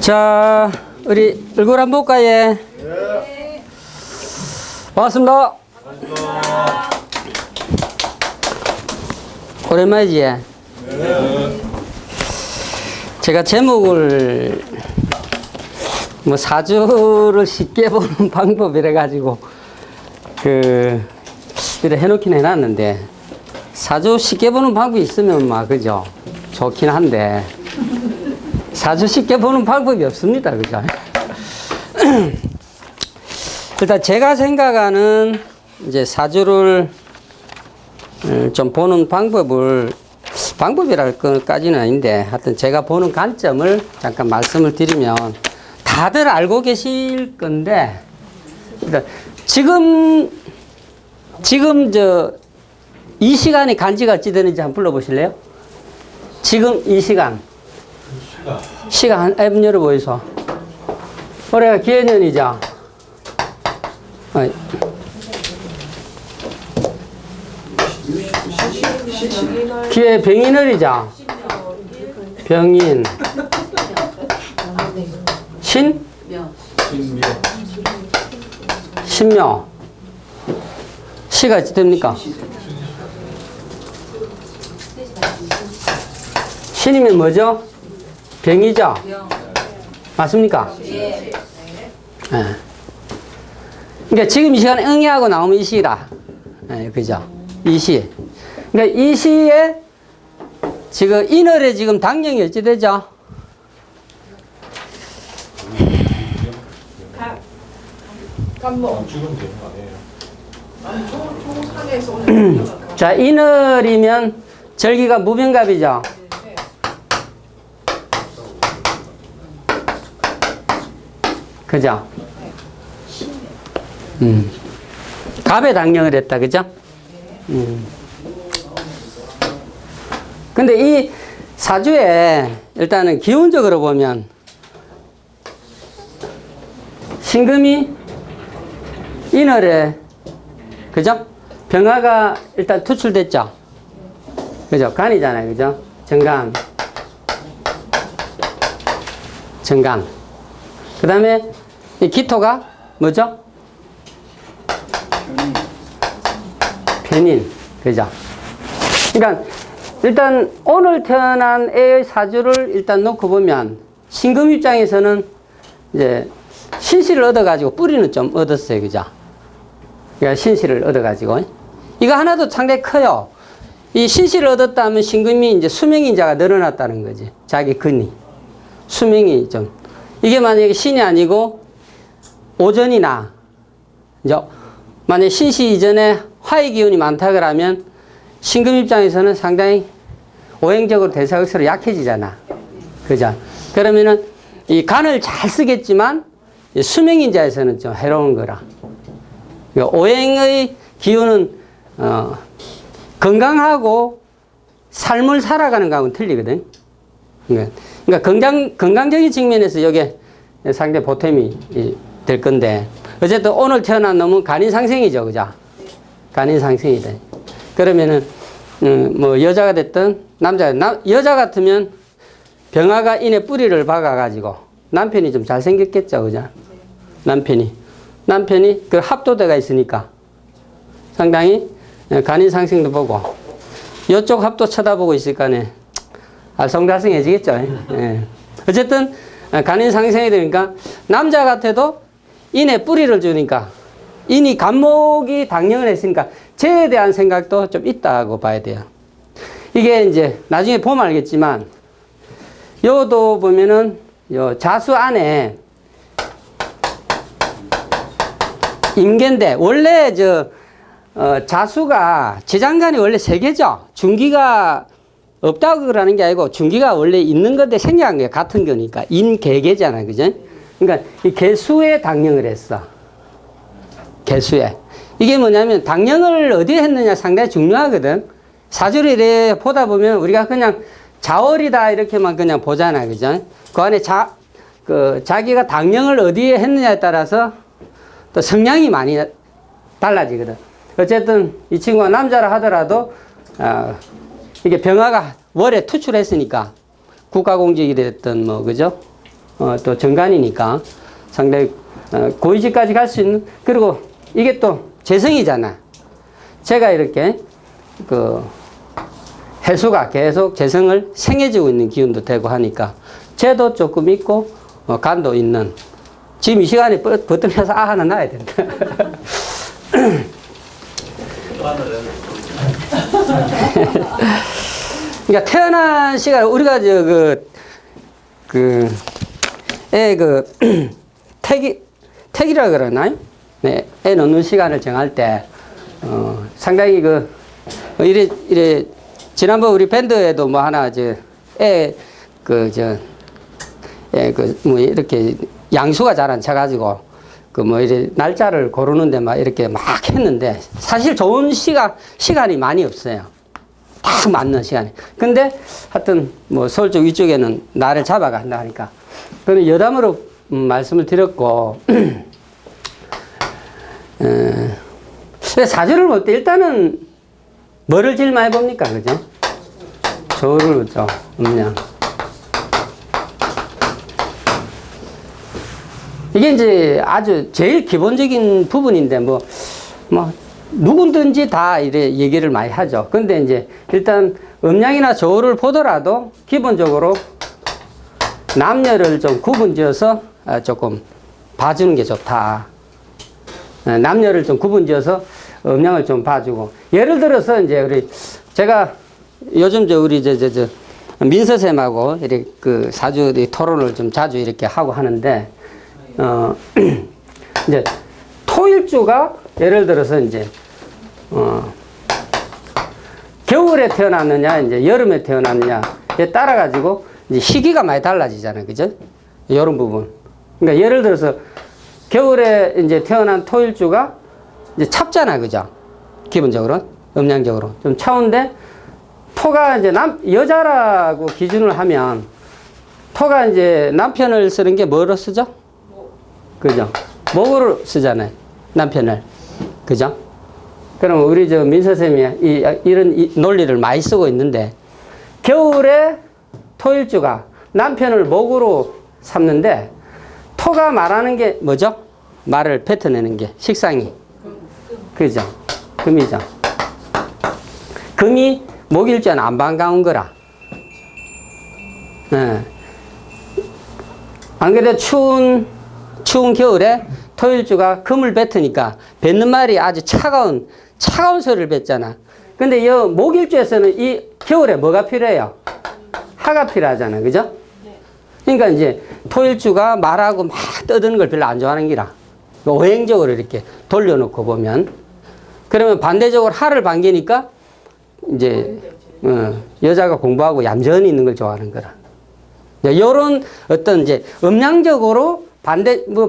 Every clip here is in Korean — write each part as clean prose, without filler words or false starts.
자, 우리 얼굴 한번 볼까요? 예. 네. 반갑습니다. 오랜만이지? 네. 제가 제목을 뭐 사주를 쉽게 보는 방법이라 가지고 이래 해놓긴 해놨는데, 사주 쉽게 보는 방법이 있으면 막 그죠? 좋긴 한데 사주 쉽게 보는 방법이 없습니다. 그죠? 일단 제가 생각하는 이제 사주를 좀 보는 방법이라 할 것까지는 아닌데, 하여튼 제가 보는 관점을 잠깐 말씀을 드리면 다들 알고 계실 건데, 지금 이 시간이 간지가 어찌 되는지 한번 불러보실래요? 지금 이 시간 앱 열어보이소. 올해가 기해년이죠. 기해 병인월이죠. 병인 신묘 시가 어찌 됩니까? 신이면 뭐죠? 병이죠? 맞습니까? 예. 그러니까 지금 이 시간에 응애하고 나오면 이 시라. 예, 그죠? 이 시. 그러니까 이 시에 지금 인월에 지금 당령이 어찌 되죠? 자, 인월이면 절기가 무병갑이죠. 그죠? 갑에 당령을 했다. 그죠? 근데 이 사주에 일단은 기운적으로 보면 신금이 인월에, 그죠? 병화가 일단 투출됐죠? 그죠? 간이잖아요. 그죠? 정간. 그 다음에 이 기토가 뭐죠? 편인. 그죠? 그러니까 일단 오늘 태어난 애의 사주를 일단 놓고 보면 신금 입장에서는 이제 신씨를 얻어가지고 뿌리는 좀 얻었어요. 그죠? 그러니까 신씨를 얻어가지고. 이거 하나도 상당히 커요. 이 신씨를 얻었다면 신금이 이제 수명인자가 늘어났다는 거지. 자기 근이. 수명이 좀. 이게 만약에 신이 아니고 오전이나, 이제 만약에 신씨 이전에 화의 기운이 많다 그러면 신금 입장에서는 상당히 오행적으로 대사극서로 약해지잖아. 그죠? 그러면은 이 간을 잘 쓰겠지만 수명인자에서는 좀 해로운 거라. 그러니까 오행의 기운은 건강하고 삶을 살아가는 거하고는 틀리거든. 그러니까 건강적인 측면에서 이게 상당히 보탬이 될 건데, 어쨌든 오늘 태어난 놈은 간인상생이죠. 그죠? 간인상생이다. 그러면은 뭐 여자가 됐든 여자 같으면 병화가 인의 뿌리를 박아가지고 남편이 좀 잘생겼겠죠. 그죠? 남편이 그 합도대가 있으니까 상당히 간인상생도 보고, 이쪽 합도 쳐다보고 있으니까 알쏭달쏭해지겠죠. 예. 어쨌든 간인상생이 되니까 남자 같아도 인의 뿌리를 주니까, 인이 간목이 당령을 했으니까 죄에 대한 생각도 좀 있다고 봐야 돼요. 이게 이제 나중에 보면 알겠지만, 요도 보면은 요 자수 안에 임계인데, 원래 자수가 지장간이 원래 세 개죠. 중기가 없다고 그러는 게 아니고 중기가 원래 있는 건데 생략한 게 같은 거니까 인개개잖아. 그죠? 그러니까 이 개수에 당령을 했어. 개수에. 이게 뭐냐면 당령을 어디에 했느냐 상당히 중요하거든. 사주를 이렇게 보다 보면 우리가 그냥 자월이다 이렇게만 그냥 보잖아. 그죠? 그 안에 자기가 당령을 어디에 했느냐에 따라서 또 성향이 많이 달라지거든. 어쨌든 이 친구가 남자라 하더라도 이게 병화가 월에 투출했으니까 국가공직이 됐든 뭐 그죠? 또 정관이니까 상당히 고위직까지 갈 수 있는, 그리고 이게 또 재성이잖아. 제가 이렇게 그 해수가 계속 재성을 생해지고 있는 기운도 되고 하니까 재도 조금 있고 간도 있는, 지금 이 시간에 버티면서 하나 놔야 된다. 그러니까 태어난 시간, 우리가 택이라 그러나요? 네, 애 놓는 시간을 정할 때, 상당히 이래, 지난번 우리 밴드에도 뭐 하나, 이렇게 양수가 잘 안 차가지고, 이래, 날짜를 고르는데 막 이렇게 막 했는데, 사실 좋은 시간이 많이 없어요. 딱 맞는 시간이. 근데 하여튼, 서울 쪽 위쪽에는 날을 잡아간다 하니까, 그는 여담으로 말씀을 드렸고, 사주를 볼 때 일단은 뭐를 제일 많이 봅니까? 그죠? 조를 보죠. 음양. 이게 이제 아주 제일 기본적인 부분인데, 누구든지 다 이래 얘기를 많이 하죠. 근데 이제 일단 음양이나 조를 보더라도 기본적으로 남녀를 좀 구분지어서 조금 봐주는 게 좋다. 남녀를 좀 구분지어서 음양을 좀 봐주고. 예를 들어서 이제 제가 요즘 우리 민서쌤하고 이렇게 사주 토론을 좀 자주 이렇게 하고 하는데, 이제 토일주가 예를 들어서 이제, 겨울에 태어났느냐, 이제 여름에 태어났느냐에 따라가지고 이제 시기가 많이 달라지잖아요. 그죠? 이런 부분. 그러니까 예를 들어서 겨울에 이제 태어난 토일주가 이제 찹잖아. 그죠? 기본적으로, 음양적으로. 좀 차운데, 토가 이제 여자라고 기준을 하면, 토가 이제 남편을 쓰는 게 뭐로 쓰죠? 그죠? 목으로 쓰잖아요. 남편을. 그죠? 그럼 우리 민서쌤이 이런 논리를 많이 쓰고 있는데, 겨울에 토일주가 남편을 목으로 삼는데, 토가 말하는 게 뭐죠? 말을 뱉어내는 게, 식상이. 그죠? 금이죠. 금이 목일주는 안 반가운 거라. 예. 안 그래도 추운 겨울에 토일주가 금을 뱉으니까 뱉는 말이 아주 차가운 소리를 뱉잖아. 근데 이 목일주에서는 이 겨울에 뭐가 필요해요? 하가 필요하잖아. 그죠? 그러니까 이제 토일주가 말하고 막 떠드는 걸 별로 안 좋아하는 기라. 오행적으로 이렇게 돌려놓고 보면. 그러면 반대적으로 하를 반기니까 이제 여자가 공부하고 얌전히 있는 걸 좋아하는 거라. 요런 어떤 이제 음양적으로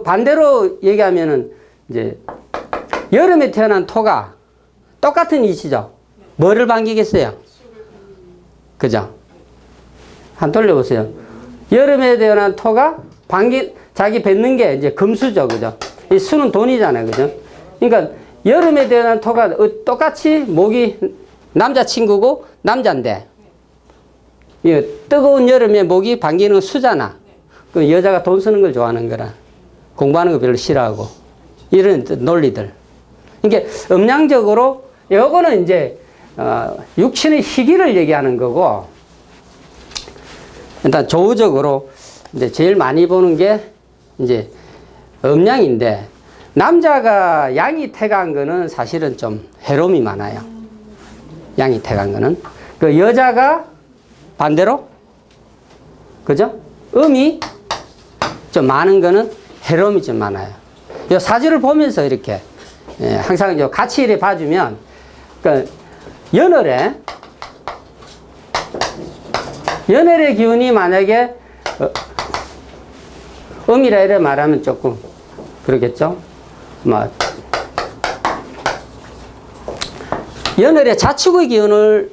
반대로 얘기하면은 이제 여름에 태어난 토가 똑같은 이치죠. 뭐를 반기겠어요? 그죠? 한 돌려보세요. 여름에 태어난 토가 자기 뱉는 게 이제 금수죠. 그죠? 이 수는 돈이잖아요. 그죠? 그러니까 여름에 태어난 토가 똑같이 목이 남자친구고 남자인데, 뜨거운 여름에 목이 반기는 수잖아. 그 여자가 돈 쓰는 걸 좋아하는 거라. 공부하는 거 별로 싫어하고. 이런 논리들. 그러니까 음양적으로 요거는 이제 육신의 희기를 얘기하는 거고, 일단 조우적으로 이제 제일 많이 보는 게 이제 음양인데, 남자가 양이 태가한 거는 사실은 좀 해로움이 많아요. 양이 태가한 거는. 그 여자가 반대로, 그죠? 음이 좀 많은 거는 해로움이 좀 많아요. 이 사주를 보면서 이렇게 항상 같이 이렇게 봐주면, 그러니까 연월의 기운이 만약에 음이라 이래 말하면 조금 그러겠죠? 연월의 자축의 기운을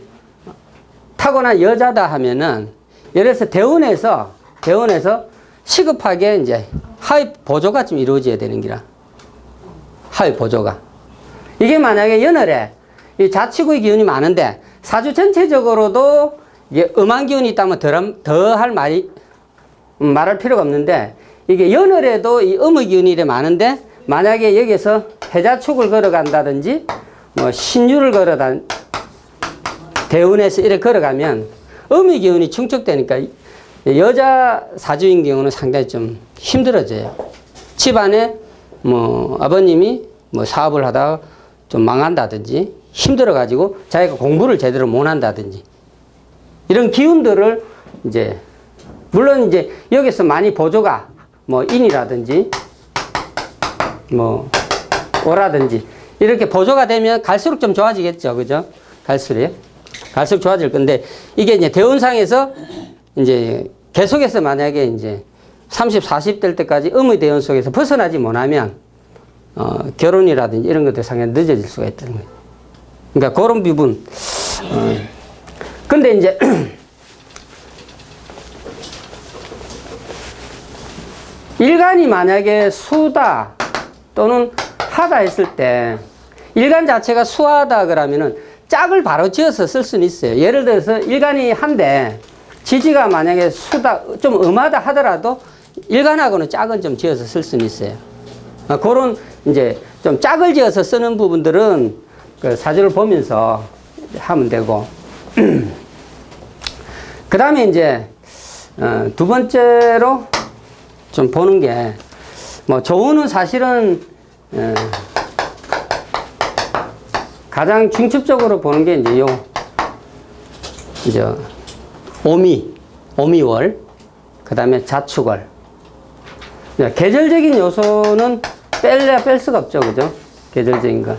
타고난 여자다 하면은, 예를 들어서 대운에서 시급하게 이제 하위 보조가 좀 이루어져야 되는 기라. 하위 보조가. 이게 만약에 연월에 이 자축의 기운이 많은데, 사주 전체적으로도 이게 음한 기운이 있다면 더 할 말이 말할 필요가 없는데 이게 연월에도 이 음의 기운이 이래 많은데 만약에 여기서 해자축을 걸어간다든지 뭐 신유를 대운에서 이렇게 걸어가면 음의 기운이 충족되니까 여자 사주인 경우는 상당히 좀 힘들어져요. 집안에 뭐 아버님이 뭐 사업을 하다가 좀 망한다든지 힘들어가지고 자기가 공부를 제대로 못한다든지 이런 기운들을 이제 물론 이제 여기서 많이 보조가 뭐 인이라든지 뭐 오라든지 이렇게 보조가 되면 갈수록 좀 좋아지겠죠. 그죠? 갈수록 좋아질 건데 이게 이제 대운상에서 이제 계속해서 만약에 이제 30, 40 될 때까지 음의 대운 속에서 벗어나지 못하면 결혼이라든지 이런 것들 상당히 늦어질 수가 있다는 거예요. 그러니까 그런 부분. 근데 이제 일간이 만약에 수다 또는 하다 했을 때 일간 자체가 수하다 그러면은 짝을 바로 지어서 쓸 수는 있어요. 예를 들어서 일간이 한데 지지가 만약에 수다 좀 음하다 하더라도 일간하고는 짝은 좀 지어서 쓸 수는 있어요. 그런 이제 좀 짝을 지어서 쓰는 부분들은 그 사주를 보면서 하면 되고 그 다음에 이제 두 번째로 좀 보는 게 뭐 조우는 사실은 가장 중첩적으로 보는 게 이제 오미월, 그 다음에 자축월. 계절적인 요소는 뺄래야 뺄 수가 없죠, 그죠? 계절적인 거.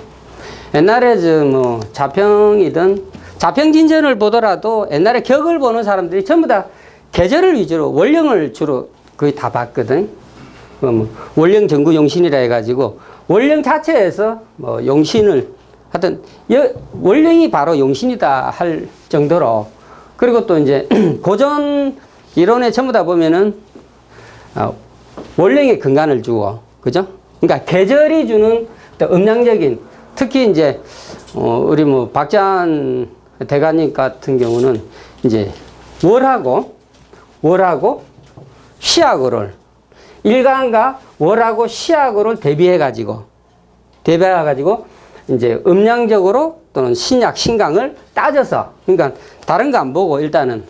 옛날에 뭐 자평진전을 보더라도 옛날에 격을 보는 사람들이 전부 다 계절을 위주로 원령을 주로 거의 다 봤거든. 뭐 원령 정구 용신이라 해가지고 원령 자체에서 뭐 용신을 하여튼 원령이 바로 용신이다 할 정도로 그리고 또 이제 고전 이론에 전부 다 보면은 원령에 근간을 주고 그죠? 그러니까 계절이 주는 음양적인 특히 이제 우리 뭐 박재한 대가님 같은 경우는 이제 월하고 시하고를 일간과 월하고 시하고를 대비해가지고 이제 음양적으로 또는 신약, 신강을 따져서 그러니까 다른 거 안 보고 일단은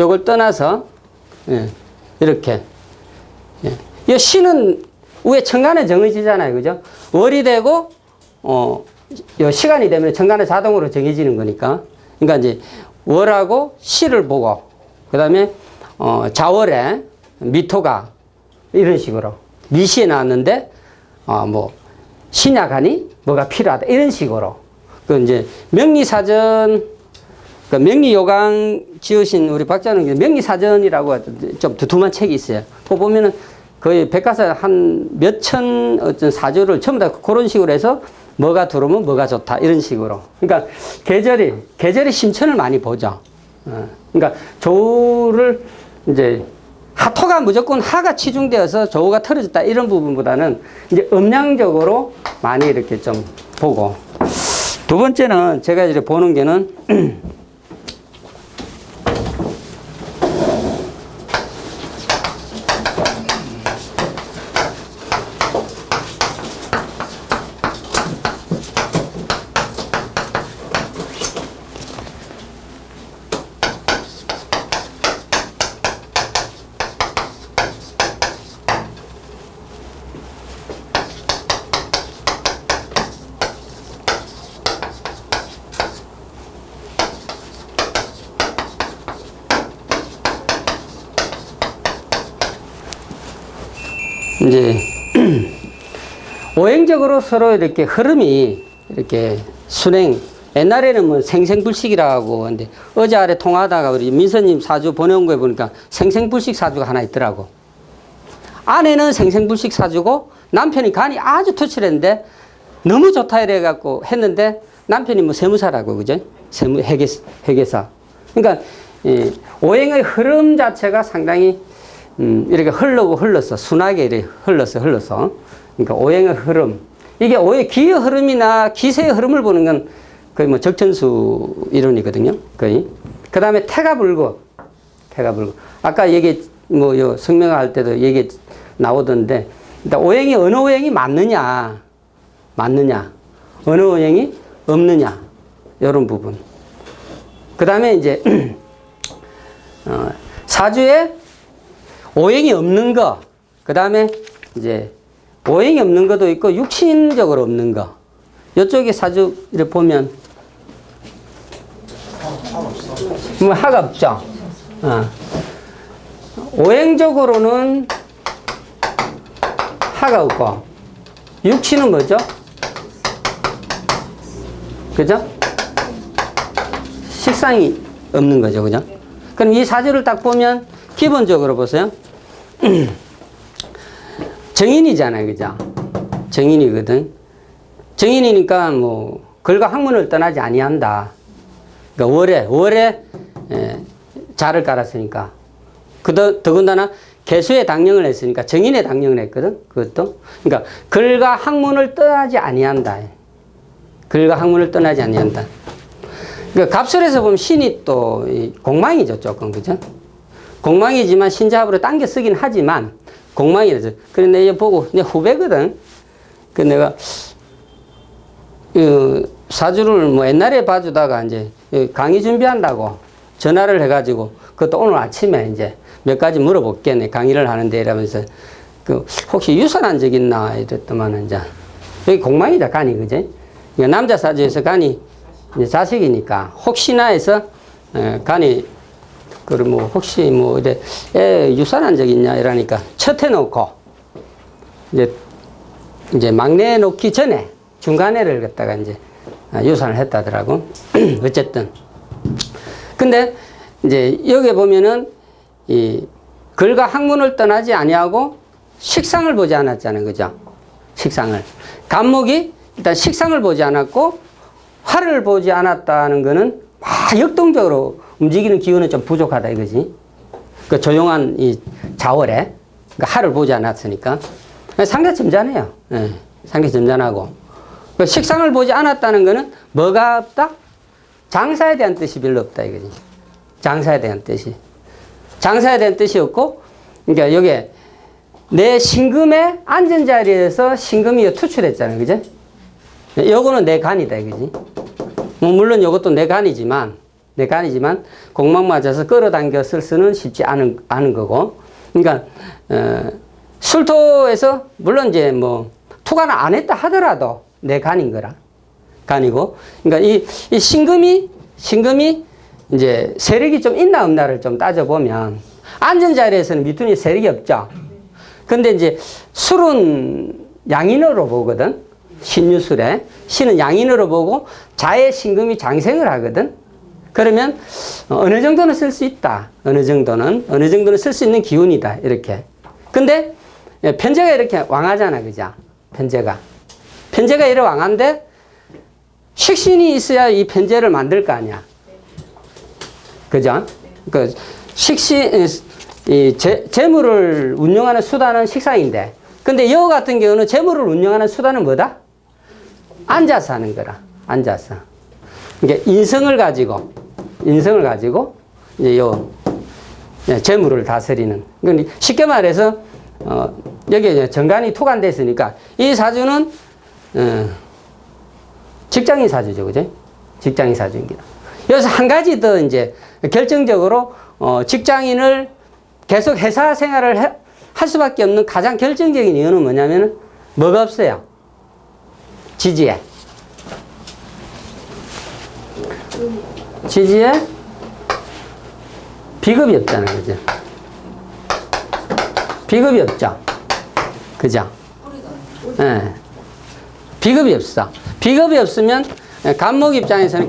요걸 떠나서 이렇게 이 신은 위에 천간에 정해지잖아요. 그죠? 월이 되고 요 시간이 되면 천간에 자동으로 정해지는 거니까 그러니까 이제 월하고 시를 보고 그 다음에 자월에 미토가 이런 식으로 미시에 나왔는데 뭐 신약하니 뭐가 필요하다 이런 식으로 그 이제 명리사전 그 명리요강 지으신 우리 박자는 명리사전이라고 좀 두툼한 책이 있어요. 그거 보면은 거의 백과사 한 몇천 어떤 사주를 전부 다 그런 식으로 해서 뭐가 들어오면 뭐가 좋다 이런 식으로 그러니까 계절의 심천을 많이 보죠. 그러니까 조우를 이제 하토가 무조건 하가 치중되어서 조우가 틀어졌다 이런 부분보다는 이제 음양적으로 많이 이렇게 좀 보고 두 번째는 제가 이제 보는 게는 이제 오행적으로 서로 이렇게 흐름이 이렇게 순행 옛날에는 뭐 생생불식이라고 하는데 어제 아래 통화하다가 우리 민서님 사주 보내온 거에 보니까 생생불식 사주가 하나 있더라고. 아내는 생생불식 사주고 남편이 간이 아주 투철했는데 너무 좋다 이래갖고 했는데 남편이 뭐 세무사라고 그죠? 회계사. 그러니까 오행의 흐름 자체가 상당히 이렇게 흘러서 순하게 이렇게 흘러서 그러니까 오행의 흐름 이게 기의 흐름이나 기세의 흐름을 보는 건 거의 뭐 적천수 이론이거든요. 거의 그 다음에 태가 불고 아까 뭐, 요, 성명할 때도 얘기 나오던데, 일단 오행이 어느 오행이 맞느냐, 어느 오행이 없느냐, 이런 부분. 그 다음에 이제, 사주에 오행이 없는 거, 그 다음에 이제, 오행이 없는 것도 있고, 육신적으로 없는 거. 이쪽에 사주를 보면, 뭐, 하가 없죠. 오행적으로는 하가 없고, 육신은 뭐죠? 그죠? 식상이 없는 거죠. 그죠? 그럼 이 사주를 딱 보면, 기본적으로 보세요. 정인이잖아요. 그죠? 정인이거든. 정인이니까 뭐, 글과 학문을 떠나지 아니한다. 그러니까 월에 자를 깔았으니까. 더군다나 개수에 당령을 했으니까 정인에 당령을 했거든. 그것도. 그러니까 글과 학문을 떠나지 아니한다. 글과 학문을 떠나지 아니한다. 그러니까 갑술에서 보면 신이 또 공망이죠, 조금. 그죠? 공망이지만 신자합으로 당겨 쓰긴 하지만 공망이라서. 그래 내가 보고 내 후배거든. 그 내가 사주를 뭐 옛날에 봐주다가 이제 강의 준비한다고 전화를 해가지고 그것도 오늘 아침에 이제 몇 가지 물어볼게. 강의를 하는데 이러면서 혹시 유산한 적 있나 이랬더만 이제 여기 공망이다, 간이. 그지? 그러니까 남자 사주에서 간이 이제 자식이니까 혹시나 해서 간이 뭐 혹시 뭐 이래 유산한 적 있냐 이러니까 첫 해놓고 이제 막내 놓기 전에 중간에를 갖다가 이제 유산을 했다더라고. 어쨌든. 근데 이제 여기 보면은 이 글과 학문을 떠나지 아니하고 식상을 보지 않았잖아요. 그죠? 식상을. 간목이 일단 식상을 보지 않았고 화를 보지 않았다는 거는 막 역동적으로 움직이는 기운은 좀 부족하다 이거지. 그 조용한 이 자월에 그러니까 화를 보지 않았으니까 상대 점잖해요. 예, 상대 점잖하고. 그 식상을 보지 않았다는 거는 뭐가 없다? 장사에 대한 뜻이 별로 없다 이거지. 장사에 대한 뜻이. 장사에 대한 뜻이 없고, 그러니까 여기에 내 신금의 앉은 자리에서 신금이 투출했잖아요. 그죠? 요거는 내 간이다 이거지. 뭐 물론 요것도 내 간이지만 공망 맞아서 끌어당겨 쓸 수는 쉽지 않은 거고. 그러니까 술토에서 물론 이제 뭐 투간을 안 했다 하더라도 내 간인 거라. 간이고. 그러니까 이 신금이 이제 세력이 좀 있나 없나를 좀 따져보면 앉은 자리에서는 미둔이 세력이 없죠. 근데 이제 술은 양인으로 보거든. 신유술에. 신은 양인으로 보고 자의 신금이 장생을 하거든. 그러면 어느 정도는 쓸 수 있다. 어느 정도는 쓸 수 있는 기운이다. 이렇게. 근데 편제가 이렇게 왕하잖아. 그죠? 편제가 이렇게 왕한데 식신이 있어야 이 편제를 만들 거 아니야. 그죠? 그 재물을 운영하는 수단은 식상인데, 근데 여 같은 경우는 재물을 운영하는 수단은 뭐다? 앉아서 하는 거라. 앉아서. 이게 인성을 가지고 이제 재물을 다스리는. 그러니까 쉽게 말해서 여기 정관이 투관됐으니까 이 사주는 직장인 사주죠, 그죠? 직장인 사주입니다. 여기서 한 가지 더 이제 결정적으로 직장인을 계속 회사 생활을 할 수밖에 없는 가장 결정적인 이유는 뭐냐면은 뭐가 없어요? 지지에 비급이 없잖아요, 그죠? 비급이 없죠, 그죠? 네. 비급이 없어. 비급이 없으면 간목 입장에서는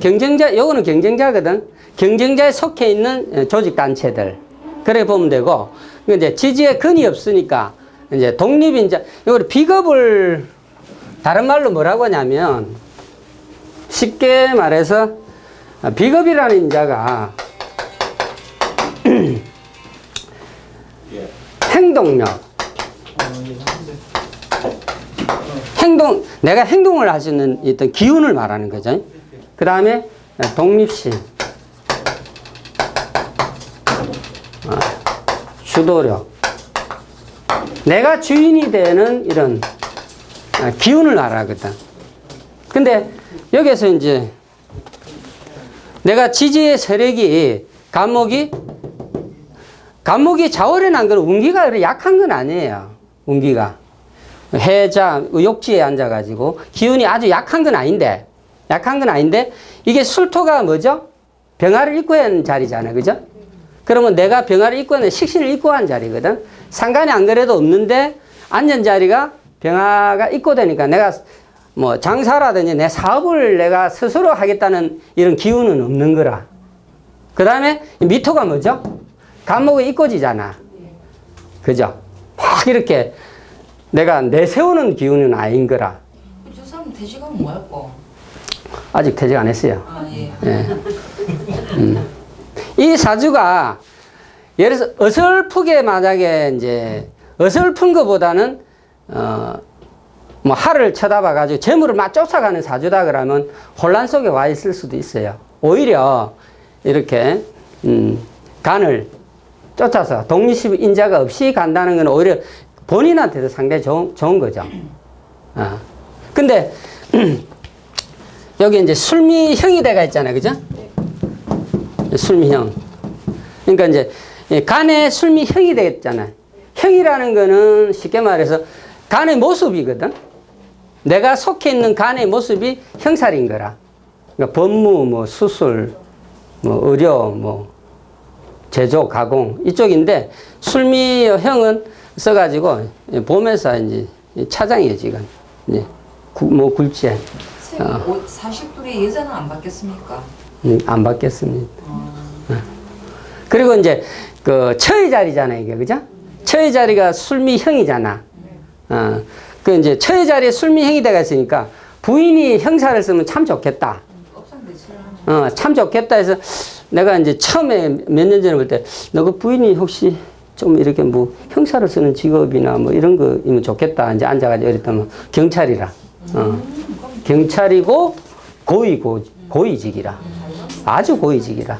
요거는 경쟁자거든. 경쟁자에 속해 있는 조직단체들. 그래 보면 되고, 이제 지지에 근이 없으니까, 이제 독립인자, 요거를 비급을, 다른 말로 뭐라고 하냐면, 쉽게 말해서, 비급이라는 인자가, 행동력, 내가 행동을 할 수 있는 어떤 기운을 말하는 거죠. 그 다음에 독립심, 주도력. 내가 주인이 되는 이런 기운을 말하거든. 근데 여기서 이제 내가 지지의 세력이 간목이 좌월에 난 건 운기가 그렇게 약한 건 아니에요. 운기가. 해자, 욕지에 앉아가지고 기운이 아주 약한 건 아닌데 이게 술토가 뭐죠? 병화를 입고 한 자리잖아요. 그죠? 그러면 내가 병화를 입고 하는 식신을 입고 한 자리거든. 상관이 안 그래도 없는데 앉은 자리가 병화가 입고 되니까 내가 뭐 장사라든지 내 사업을 내가 스스로 하겠다는 이런 기운은 없는 거라. 그 다음에 미토가 뭐죠? 간목이 입고지잖아. 그죠? 막 이렇게 내가 내세우는 기운은 아닌 거라. 저 사람 퇴직하면 뭐 할 거? 아직 퇴직 안 했어요. 아, 예. 예. 이 사주가 예를 들어서 어설프게 만약에 이제 어설픈 것보다는 뭐 하를 쳐다봐 가지고 재물을 막 쫓아가는 사주다 그러면 혼란 속에 와 있을 수도 있어요. 오히려 이렇게 간을 쫓아서 독립 인자가 없이 간다는 건 오히려 본인한테도 상당히 좋은 거죠. 근데 여기 이제 술미형이 돼가 있잖아요. 그죠? 술미형. 그러니까 이제 간의 술미형이 되겠잖아요. 형이라는 거는 쉽게 말해서 간의 모습이거든. 내가 속해 있는 간의 모습이 형살인 거라. 그러니까 법무, 뭐 수술, 뭐 의료, 뭐 제조, 가공 이쪽인데 술미형은 써가지고 보면서 이제 차장이에요 지금. 이제 뭐 굴지에. 선생님, 40둘의 예자는 안 받겠습니까? 안 받겠습니다. 그리고 이제 그 처의 자리잖아요, 이게 그죠? 처의 자리가 술미형이잖아. 그 이제 처의 자리에 술미형이 돼가 있으니까 부인이 형사를 쓰면 참 좋겠다. 참 좋겠다 해서 내가 이제 처음에 몇 년 전에 볼 때 너 그 부인이 혹시 좀 이렇게 뭐 형사를 쓰는 직업이나 뭐 이런 거이면 좋겠다. 이제 앉아가지고 이랬더니 경찰이라. 경찰이고 고위직이라. 아주 고위직이라.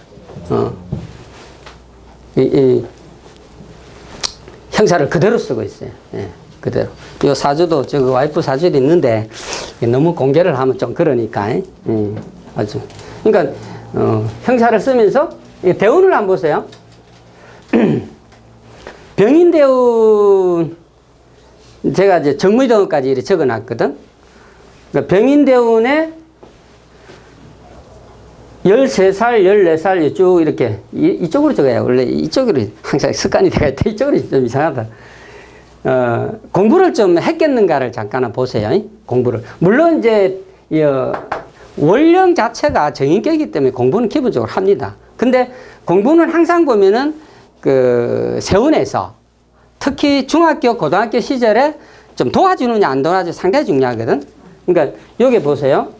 형사를 그대로 쓰고 있어요. 예, 그대로. 요 사주도, 저 와이프 사주도 있는데, 너무 공개를 하면 좀 그러니까, 아주. 그러니까, 형사를 쓰면서, 대운을 안 보세요. 병인대운, 제가 이제 정무대운까지 이렇게 적어 놨거든. 그러니까 병인대운에 13살, 14살 쭉 이렇게 이쪽으로 적어야 원래 이쪽으로 항상 습관이 되어 있다. 이쪽으로 좀 이상하다. 공부를 좀 했겠는가를 잠깐 보세요. 공부를. 물론 이제 원령 자체가 정인격이기 때문에 공부는 기본적으로 합니다. 근데 공부는 항상 보면은 그 세운에서 특히 중학교, 고등학교 시절에 좀 도와주느냐 안 도와주느냐 상당히 중요하거든. 그러니까 여기 보세요.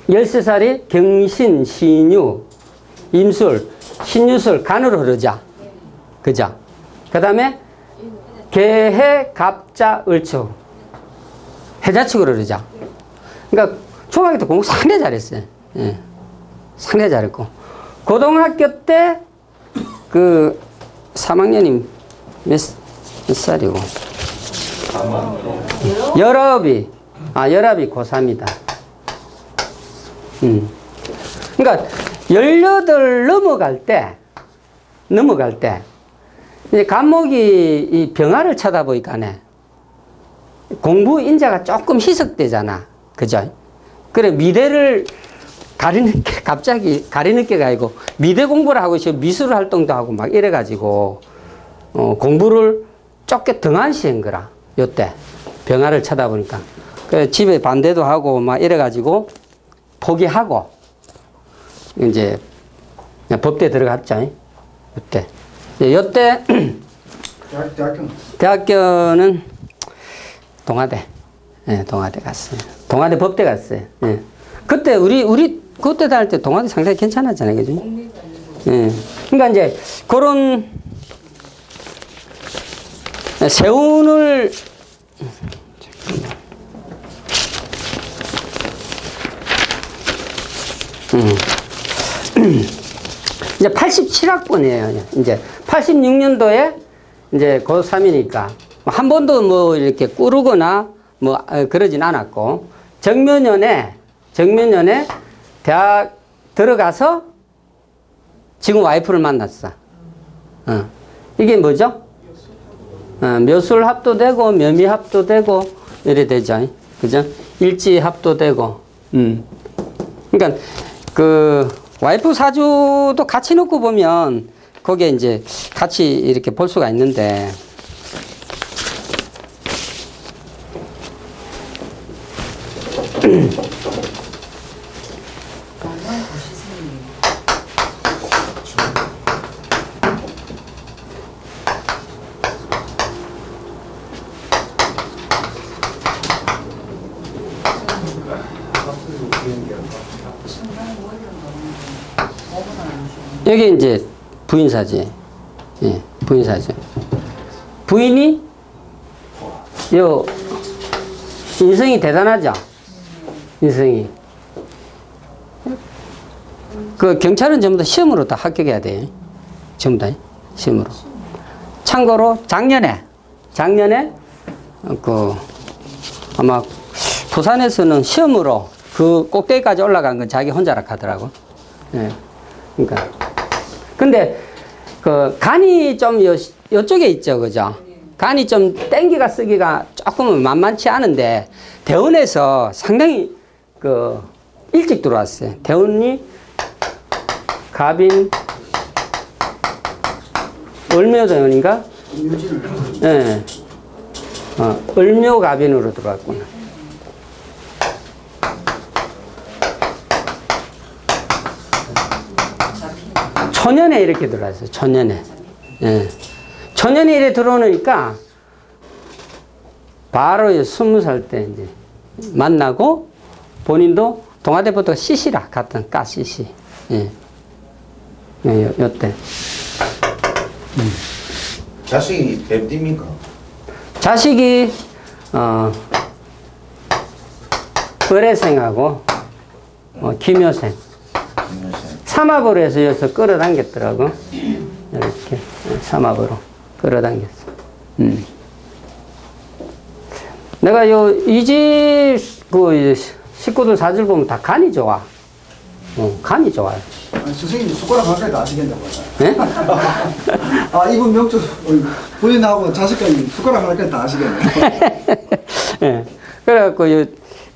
13살이 경신, 신유, 임술, 신유술, 간으로 흐르자. 그죠? 그 다음에 개해, 갑자, 을축. 해자축으로 흐르자. 그러니까 중학교 때 공부 상당히 잘했어요. 예. 상당히 잘했고. 고등학교 때 그 3학년이 몇 살이고? 열아홉이 고3이다. 그러니까 18 넘어갈 때 이제 간목이 이 병화를 쳐다보니까네 공부 인자가 조금 희석되잖아. 그죠? 그래 미대를 갑자기 가리는 게가 아니고 미대 공부를 하고 있어 미술 활동도 하고 막 이래가지고 공부를 좁게 등한시한 거라. 요때 병화를 쳐다보니까 그래 집에 반대도 하고 막 이래가지고 포기하고 이제 법대 들어갔죠. 요때 대학교는 동아대. 예, 동아대 갔어요. 동아대 법대 갔어요. 예. 그때 우리 그때 다닐 때 동아대 상당히 괜찮았잖아요. 그죠? 예. 그러니까 이제 그런 세운을 이제 87학번이에요. 이제 86년도에 이제 고3이니까 한 번도 뭐 이렇게 꾸르거나 뭐 그러진 않았고 정면연에 대학 들어가서 지금 와이프를 만났어. 이게 뭐죠? 묘술 합도 되고 묘미 합도 되고 이래 되죠. 그죠? 일지 합도 되고. 그러니까 그 와이프 사주도 같이 놓고 보면 거기에 이제 같이 이렇게 볼 수가 있는데 여기 이제 부인사지. 예, 부인사지. 부인이 요 인성이 대단하죠. 인성이. 그 경찰은 전부 다 시험으로 다 합격해야 돼. 전부 다 시험으로. 참고로 작년에 그 아마 부산에서는 시험으로 그 꼭대기까지 올라간 건 자기 혼자라 하더라고. 예. 그러니까. 근데 그 간이 좀 요쪽에 있죠, 그죠? 간이 좀 땡기가 쓰기가 조금은 만만치 않은데 대운에서 상당히 그 일찍 들어왔어요. 대운이 갑인 을묘대운인가? 예. 을묘갑인으로 들어왔구나. 초년에 이렇게 들어왔어요. 초년에. 예. 초년에 이렇게 들어오니까 바로 20살 때 이제 만나고 본인도 동아대부터 CC라 갔던 까 CC. 예. 예, 요때. 자식이 뱀띠입니까? 자식이 을해생하고 김효생. 삼합으로 해서 여기서 끌어당겼더라고. 이렇게 삼합으로 끌어당겼어. 내가 이 집 그 식구들 사주를 보면 다 간이 좋아. 간이 좋아요. 선생님이 숟가락 한 가지 다 아시겠다고. 네? 아, 이분 명조 부인하고 자식까지 숟가락 한 가지 다 아시겠네. 예. 그래갖고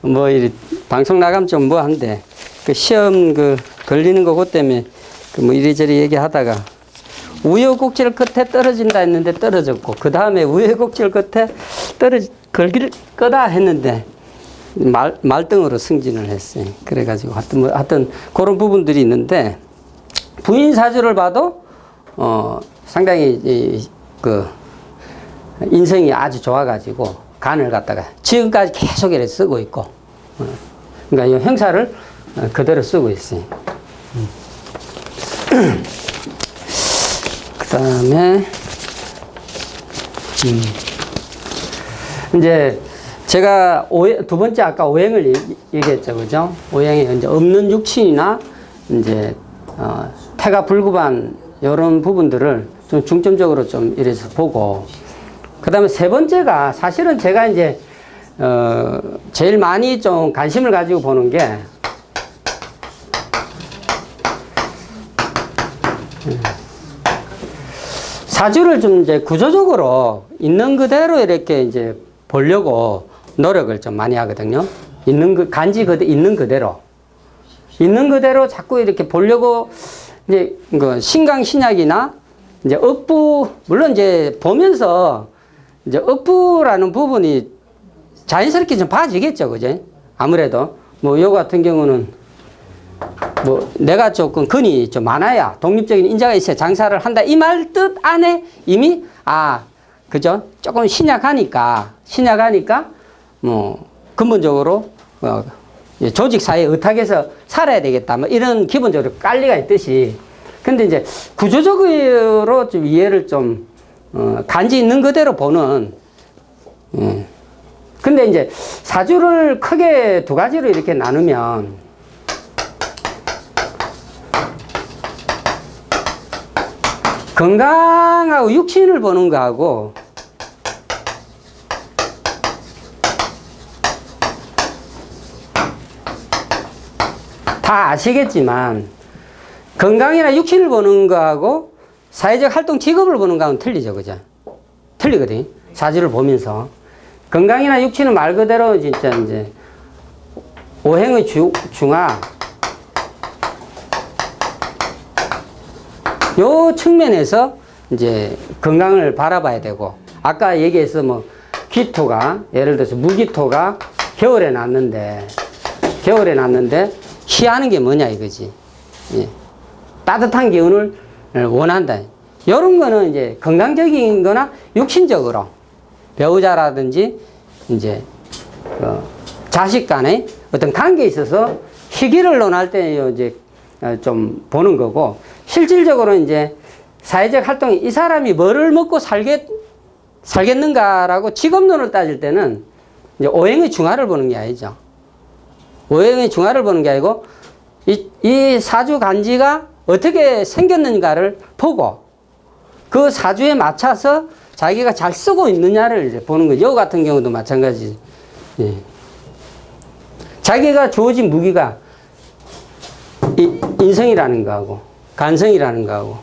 뭐 이 방송 나가면 좀 뭐 한데 그 시험 그 걸리는 거 그것 때문에 그 뭐 이리저리 얘기하다가 우여곡절 끝에 떨어진다 했는데 떨어졌고 그 다음에 우여곡절 끝에 걸릴 거다 했는데 말등으로 승진을 했어요. 그래가지고 하여튼 그런 부분들이 있는데 부인 사주를 봐도 상당히 그 인성이 아주 좋아가지고 간을 갖다가 지금까지 계속 이렇게 쓰고 있고 그러니까 이 형사를 그대로 쓰고 있어요. 그 다음에 이제 제가 두 번째 아까 오행을 얘기했죠, 그죠? 오행에 이제 없는 육신이나 이제 태가 불구반 이런 부분들을 좀 중점적으로 좀 이래서 보고 그 다음에 세 번째가 사실은 제가 이제 제일 많이 좀 관심을 가지고 보는 게 사주를 좀 이제 구조적으로 있는 그대로 이렇게 이제 보려고 노력을 좀 많이 하거든요. 간지 있는 그대로 자꾸 이렇게 보려고 이제 그 신강 신약이나 이제 억부 물론 이제 보면서 이제 억부라는 부분이 자연스럽게 좀 봐지겠죠, 그죠? 아무래도 뭐 요 같은 경우는 뭐 내가 조금 근이 좀 많아야 독립적인 인자가 있어야 장사를 한다 이 말 뜻 안에 이미 그죠? 조금 신약하니까 뭐 근본적으로 조직 사회에 의탁해서 살아야 되겠다 뭐 이런 기본적으로 깔리가 있듯이 근데 이제 구조적으로 좀 이해를 좀 간지 있는 그대로 보는 근데 이제 사주를 크게 두 가지로 이렇게 나누면 건강하고 육신을 보는 거하고 다 아시겠지만 건강이나 육신을 보는 거하고 사회적 활동 직업을 보는 거하고는 틀리죠, 그죠? 틀리거든. 사주를 보면서 건강이나 육신은 말 그대로 진짜 이제 오행의 중화 요 측면에서 이제 건강을 바라봐야 되고 아까 얘기해서 뭐 기토가 예를 들어서 무기토가 겨울에 났는데 희하는 게 뭐냐 이거지. 예. 따뜻한 기운을 원한다. 이런 거는 이제 건강적인 거나 육신적으로 배우자라든지 이제 자식 간의 어떤 관계에 있어서 희귀를 논할 때 이제 좀 보는 거고 실질적으로 이제 사회적 활동이 이 사람이 뭐를 먹고 살겠는가라고 직업론을 따질 때는 이제 오행의 중화를 보는 게 아니죠. 오행의 중화를 보는 게 아니고 이 사주 간지가 어떻게 생겼는가를 보고 그 사주에 맞춰서 자기가 잘 쓰고 있느냐를 이제 보는 거죠. 요 같은 경우도 마찬가지. 예. 자기가 주어진 무기가 인성이라는 거하고 간성이라는 거하고.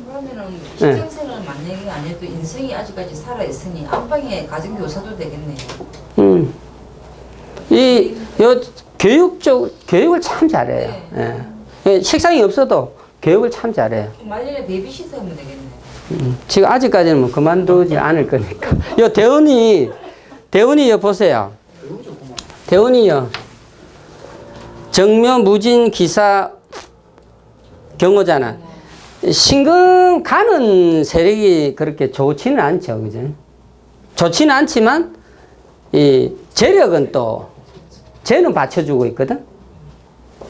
그러면은 직장생활 만약에 안 해도 인성이 아직까지 살아 있으니 안방에 가정 교사도 되겠네요. 요 교육을 참 잘해요. 예. 식상이 없어도 교육을 참 잘해요. 말년에 베이비시터 하면 되겠네. 지금 아직까지는 뭐 그만두지 않을 거니까. 요 대운이요 보세요. 대운이요. 정묘 무진 기사 경호잖아. 신금 가는 세력이 그렇게 좋지는 않죠, 그죠? 좋지는 않지만 이 재력은 또 쟤는 받쳐주고 있거든.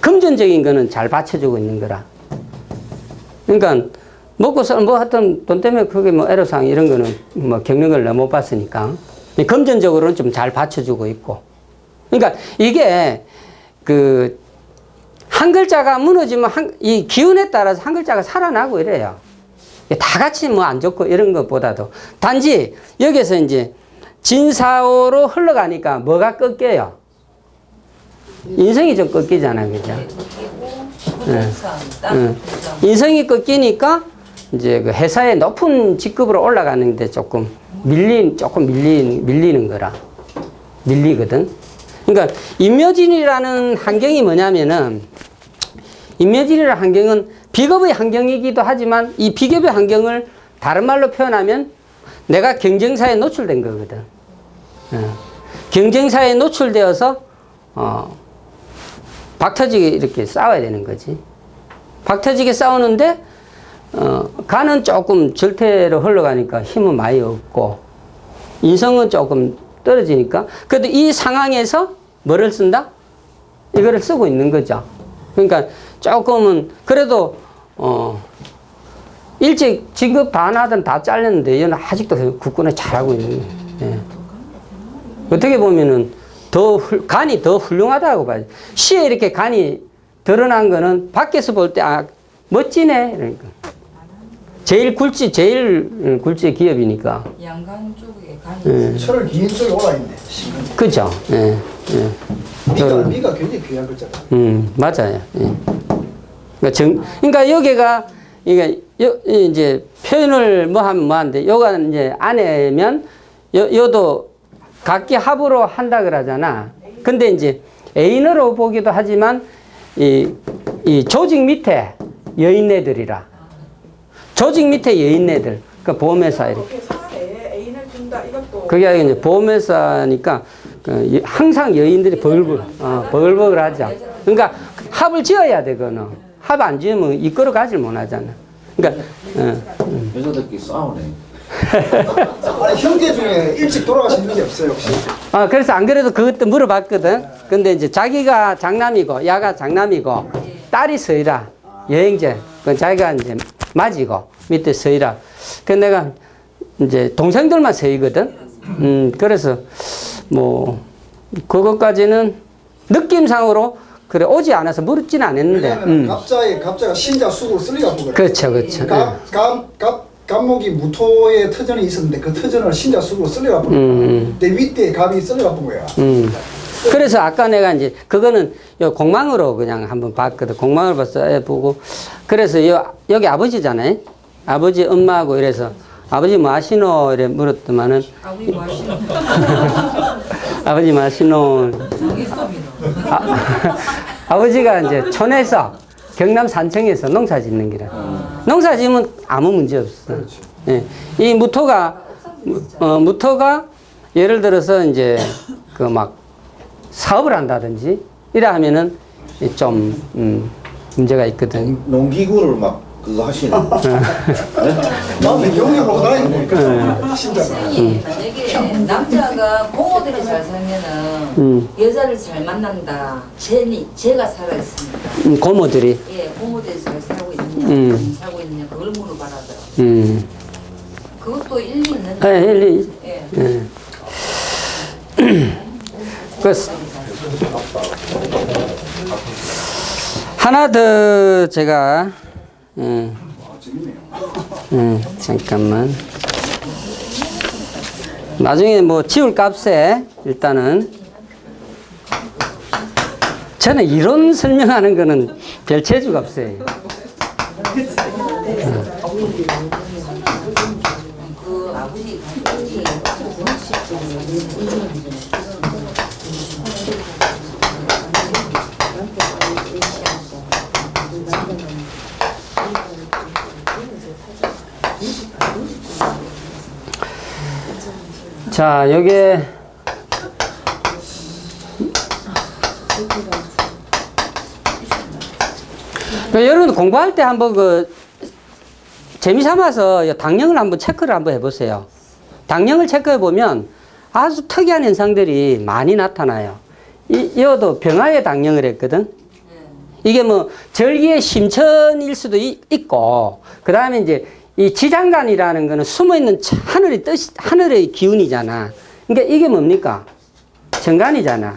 금전적인 거는 잘 받쳐주고 있는 거라. 그러니까 먹고 살 뭐 하여튼 돈 때문에 그게 뭐 애로사항 이런 거는 뭐 겪는 걸 못 봤으니까 금전적으로는 좀 잘 받쳐주고 있고. 그러니까 이게 그 한 글자가 무너지면 이 기운에 따라서 한 글자가 살아나고 이래요. 다 같이 뭐 안 좋고 이런 것보다도 단지 여기서 이제 진사오로 흘러가니까 뭐가 꺾여요? 인성이 좀 꺾이잖아요, 그죠? 인성이 꺾이니까 이제 그 회사의 높은 직급으로 올라가는데 조금 밀리는 거라. 밀리거든. 그러니까 인묘진이라는 환경이 뭐냐면은 인묘진이라는 환경은 비겁의 환경이기도 하지만 이 비겁의 환경을 다른 말로 표현하면 내가 경쟁사에 노출된 거거든. 경쟁사에 노출되어서 박터지게 이렇게 싸워야 되는 거지. 박터지게 싸우는데 간은 조금 절대로 흘러가니까 힘은 많이 없고 인성은 조금 떨어지니까 그래도 이 상황에서 뭐를 쓴다? 이거를 쓰고 있는 거죠. 그러니까 조금은 그래도 일찍 진급 반하든 다 잘렸는데 얘는 아직도 국군을 잘하고 있는 거예요. 예. 어떻게 보면은 간이 더 훌륭하다고 봐야지. 시에 이렇게 간이 드러난 거는 밖에서 볼 때 멋지네. 그러니까. 제일 굴지 기업이니까. 양간 쪽에 간이. 철을 긴 쪽에 올라있네. 그죠. 예. 예. 미가 굉장히 귀한 글자다. 맞아요. 예. 그러니까 여기가, 이제 표현을 뭐 하면 뭐한데, 요가 이제 아내면, 요도 각기 합으로 한다 그러잖아. 근데 이제 애인으로 보기도 하지만, 이 조직 밑에 여인네들이라. 조직 밑에 여인네들. 그 보험회사 이렇게. 애인을 준다 이것도. 그게 이제 보험회사니까, 항상 여인들이 버글버글 하죠. 그러니까 합을 지어야 되거든. 합 안 지으면 이끌어 가질 못하잖아. 그러니까 여자들끼리 싸우네. 아니 형제 중에 일찍 돌아가신 분이 없어요 혹시? 그래서 안 그래도 그것도 물어봤거든. 근데 이제 자기가 장남이고 야가 장남이고 딸이 서이라 여행제. 그건 자기가 이제 맞이고 밑에 서이라. 그 내가 이제 동생들만 서이거든. 그래서 뭐 그것까지는 느낌상으로 그래 오지 않아서 물었지는 않았는데. 왜냐면 갑자가 신자 수고 쓸 리가 없거든. 그렇죠. 감목이 무토의 터전이 있었는데 그 터전을 신자수로 쓸려가 본 거야. 내 윗대에 감이 쓸려가 본 거야. 그래서 아까 내가 이제 그거는 요 공망으로 그냥 한번 봤거든. 공망을 봤어 보고 그래서 여기 아버지잖아요. 아버지 엄마하고 이래서 아버지 뭐 하시노 이래 물었더만은 아버지 뭐 하시노? 아버지 뭐 하시노 아버지가 이제 촌에서 경남 산청에서 농사 짓는 기라. 농사 지으면 아무 문제 없어. 예. 이 무토가 무토가 예를 들어서 이제 그 막 사업을 한다든지 이래 하면은 좀 문제가 있거든. 농기구를 막 그거 하시는. 나는 영역으로 다니니까 신자가. 만약에 남자가 공호들이 잘 살면은 여자를 잘 만난다. 제가 살아있습니다. 고모들이. 예, 공호들이 잘 살고 있느냐, 안 살고 있느냐 그걸 물어봐라더라. 그것도 일리 있는. 네, 일리. 예. 하나 더 제가 잠깐만 나중에 뭐 지울 값에 일단은 저는 이론 설명하는 거는 별 재주가 없어요. 그 아버지 자, 요게 여러분 공부할 때 한번 그 재미삼아서 당령을 한번 체크를 한번 해보세요. 당령을 체크해 보면 아주 특이한 현상들이 많이 나타나요. 이것도 병화의 당령을 했거든. 이게 뭐 절기의 심천일 수도 있고, 그 다음에 이제 이 지장간이라는 거는 숨어 있는 하늘의 기운이잖아. 그러니까 이게 뭡니까? 정간이잖아.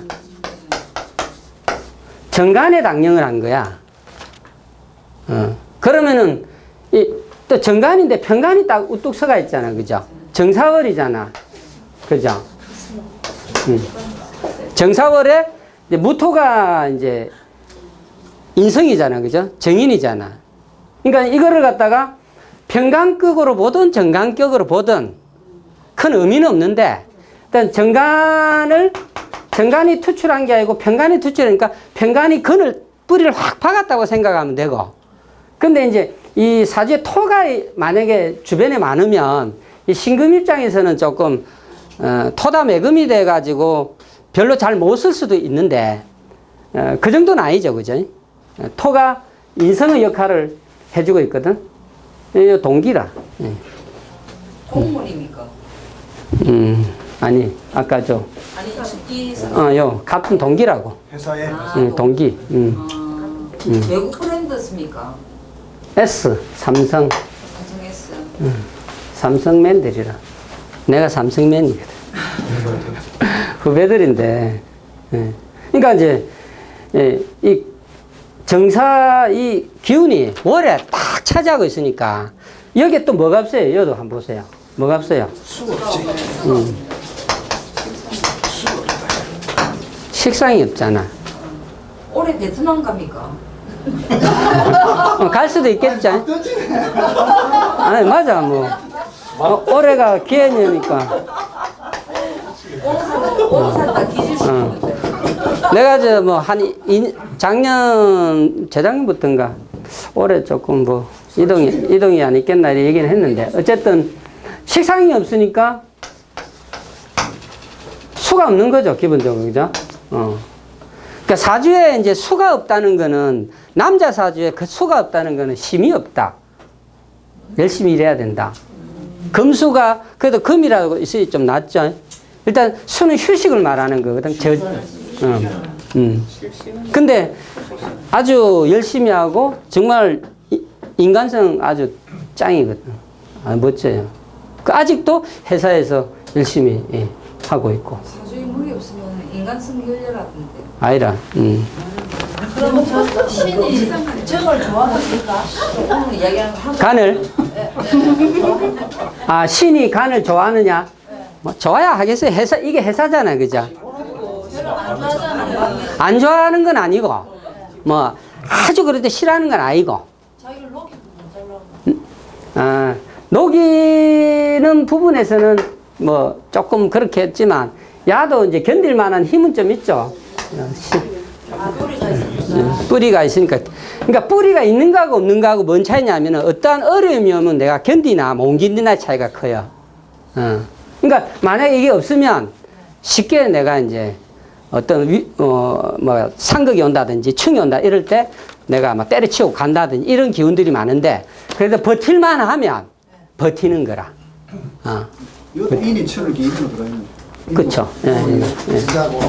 정간의 당령을 한 거야. 그러면은 또 정간인데 편간이 딱 우뚝 서가 있잖아, 그죠? 정사월이잖아, 그죠? 정사월에 이제 무토가 이제 인성이잖아, 그죠? 정인이잖아. 그러니까 이거를 갖다가 편간격으로 보든 정간격으로 보든 큰 의미는 없는데, 일단 정간이 투출한 게 아니고 편간이 투출하니까 편간이 뿌리를 확 박았다고 생각하면 되고, 근데 이제 이 사주에 토가 만약에 주변에 많으면 이 신금 입장에서는 조금 토다 매금이 돼가지고 별로 잘 못 쓸 수도 있는데 그 정도는 아니죠, 그죠? 토가 인성의 역할을 해주고 있거든. 이 동기라. 공무원입니까? 아니 아까 요 같은 동기라고. 회사에 동기. 외국 브랜드습니까? S 삼성. 삼성 S. 삼성맨들이라. 내가 삼성맨이거든. 후배들인데. 그러니까 이제 이 정사 이 기운이 월에 딱 차지하고 있으니까 여기에 또 뭐가 없어요? 여도 한번 보세요. 뭐가 없어요? 수가 없지. 식상이 없잖아. 올해 베트남 갑니까? 갈 수도 있겠죠. 아니 맞아 뭐 올해가 기해년이니까. 오늘 산다 기질시키는데. 내가 저 뭐 한 재작년부터인가 올해 조금 뭐 이동이 안 있겠나 이렇게 얘기는 했는데 어쨌든 식상이 없으니까 수가 없는 거죠, 기본적으로. 그죠? 그러니까 사주에 이제 수가 없다는 거는, 남자 사주에 그 수가 없다는 거는 힘이 없다. 열심히 일해야 된다. 금수가, 그래도 금이라고 있으니 좀 낫죠. 일단 수는 휴식을 말하는 거거든. 근데 아주 열심히 하고 정말 인간성 아주 짱이거든. 멋져요. 아직도 회사에서 열심히 하고 있고. 사주에 물이 없으면 인간성 열려라던데. 아니라. 그러면 저 신이 정을 좋아합니까? 오늘 이야기하는 거 간을? 아, 신이 간을 좋아하느냐? 뭐 좋아야 하겠어요. 이게 회사잖아요. 그죠? 안 좋아하는 건 아니고, 뭐, 아주 그런데 싫어하는 건 아니고. 자기를 녹이 못 잘라. 아, 녹이는 부분에서는 뭐 조금 그렇게 했지만, 야도 이제 견딜 만한 힘은 좀 있죠. 뿌리가 있으니까. 뿌리가 있으니까. 그러니까 뿌리가 있는 거하고 없는 거하고 뭔 차이냐면 어떠한 어려움이 오면 내가 견디나 못 견디나 차이가 커요. 그러니까 만약에 이게 없으면 쉽게 내가 이제 어떤 뭐 상극이 온다든지 충이 온다 이럴 때 내가 막 때려치고 간다든지 이런 기운들이 많은데 그래도 버틸만 하면 버티는 거라. 이것도 인이 천을기 인으로 들어있는. 그쵸. 진짜고.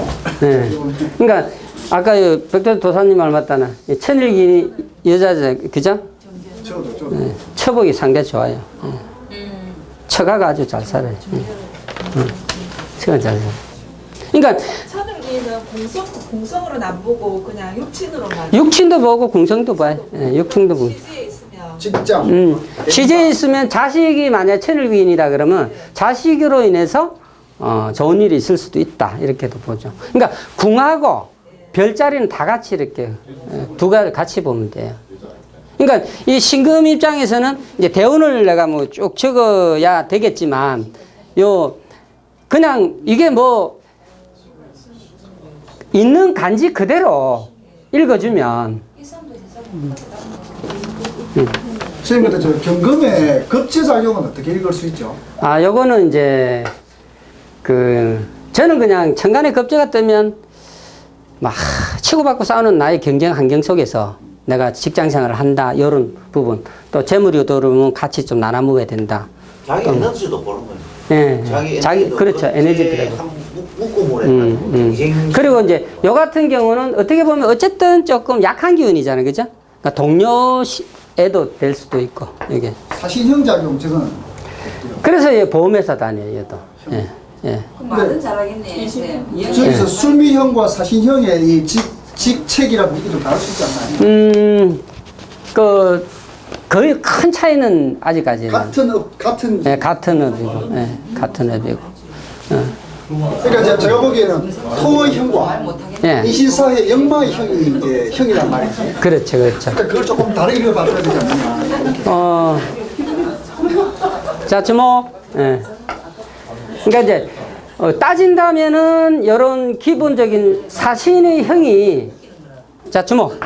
네. 그러니까 아까 백도 도사님 말 맞다나 천일기 여자죠, 그죠? 저도. 네. 처복이 상당히 좋아요. 처가가 아주 잘 살아요. 처가 잘 살아요. 그러니까 천을기는 공성으로는 안 보고 그냥 육친으로만. 육친도 보고 공성도 봐요. 육친도 보고. 시지에 있으면. 직장. 시제에 있으면 자식이 만약 천일귀인이다 그러면 자식으로 인해서 좋은 일이 있을 수도 있다 이렇게도 보죠. 그러니까 궁하고 별자리는 다 같이 이렇게 두 가지 같이 보면 돼요. 그러니까 이 신금 입장에서는 이제 대운을 내가 뭐 쭉 적어야 되겠지만 그냥 이게 뭐 있는 간지 그대로 읽어주면 선생님, 근데 저 경금의 급제작용은 어떻게 읽을 수 있죠? 요거는 이제 저는 그냥 천간에 급제가 뜨면 막 치고받고 싸우는 나의 경쟁 환경 속에서 내가 직장 생활을 한다 이런 부분 또 재물이 들어오면 같이 좀 나눠 먹어야 된다. 자기 에너지도 보는 거예요. 예, 자기 그렇죠 에너지 들어가. 묶고 보내. 그리고 이제 요 같은 경우는 어떻게 보면 어쨌든 조금 약한 기운이잖아요, 그죠? 그러니까 동료애도 될 수도 있고 이게. 사신형 작용 저는 그래서 얘 보험회사 다녀요, 얘도. 예. 그럼 말은 잘하겠네. 네. 저기서 술미형과 사신형의 이 직책이라고 이게 좀 다를 수 있지 않나요? 거의 큰 차이는 아직까지는. 같은 같은. 예, 같은 업이고, 같은 업이고. 그러니까 제가 보기에는 토형과 말 못하겠네. 예, 이시사의 역마형이 이제 형이란 말이지. 그렇죠. 그러니까 그걸 조금 다르게 읽어봐야 되지 않나. 자, 주목. 예. 그러니까 이제, 따진다면은, 이런 기본적인 사신의 형이, 자, 주목.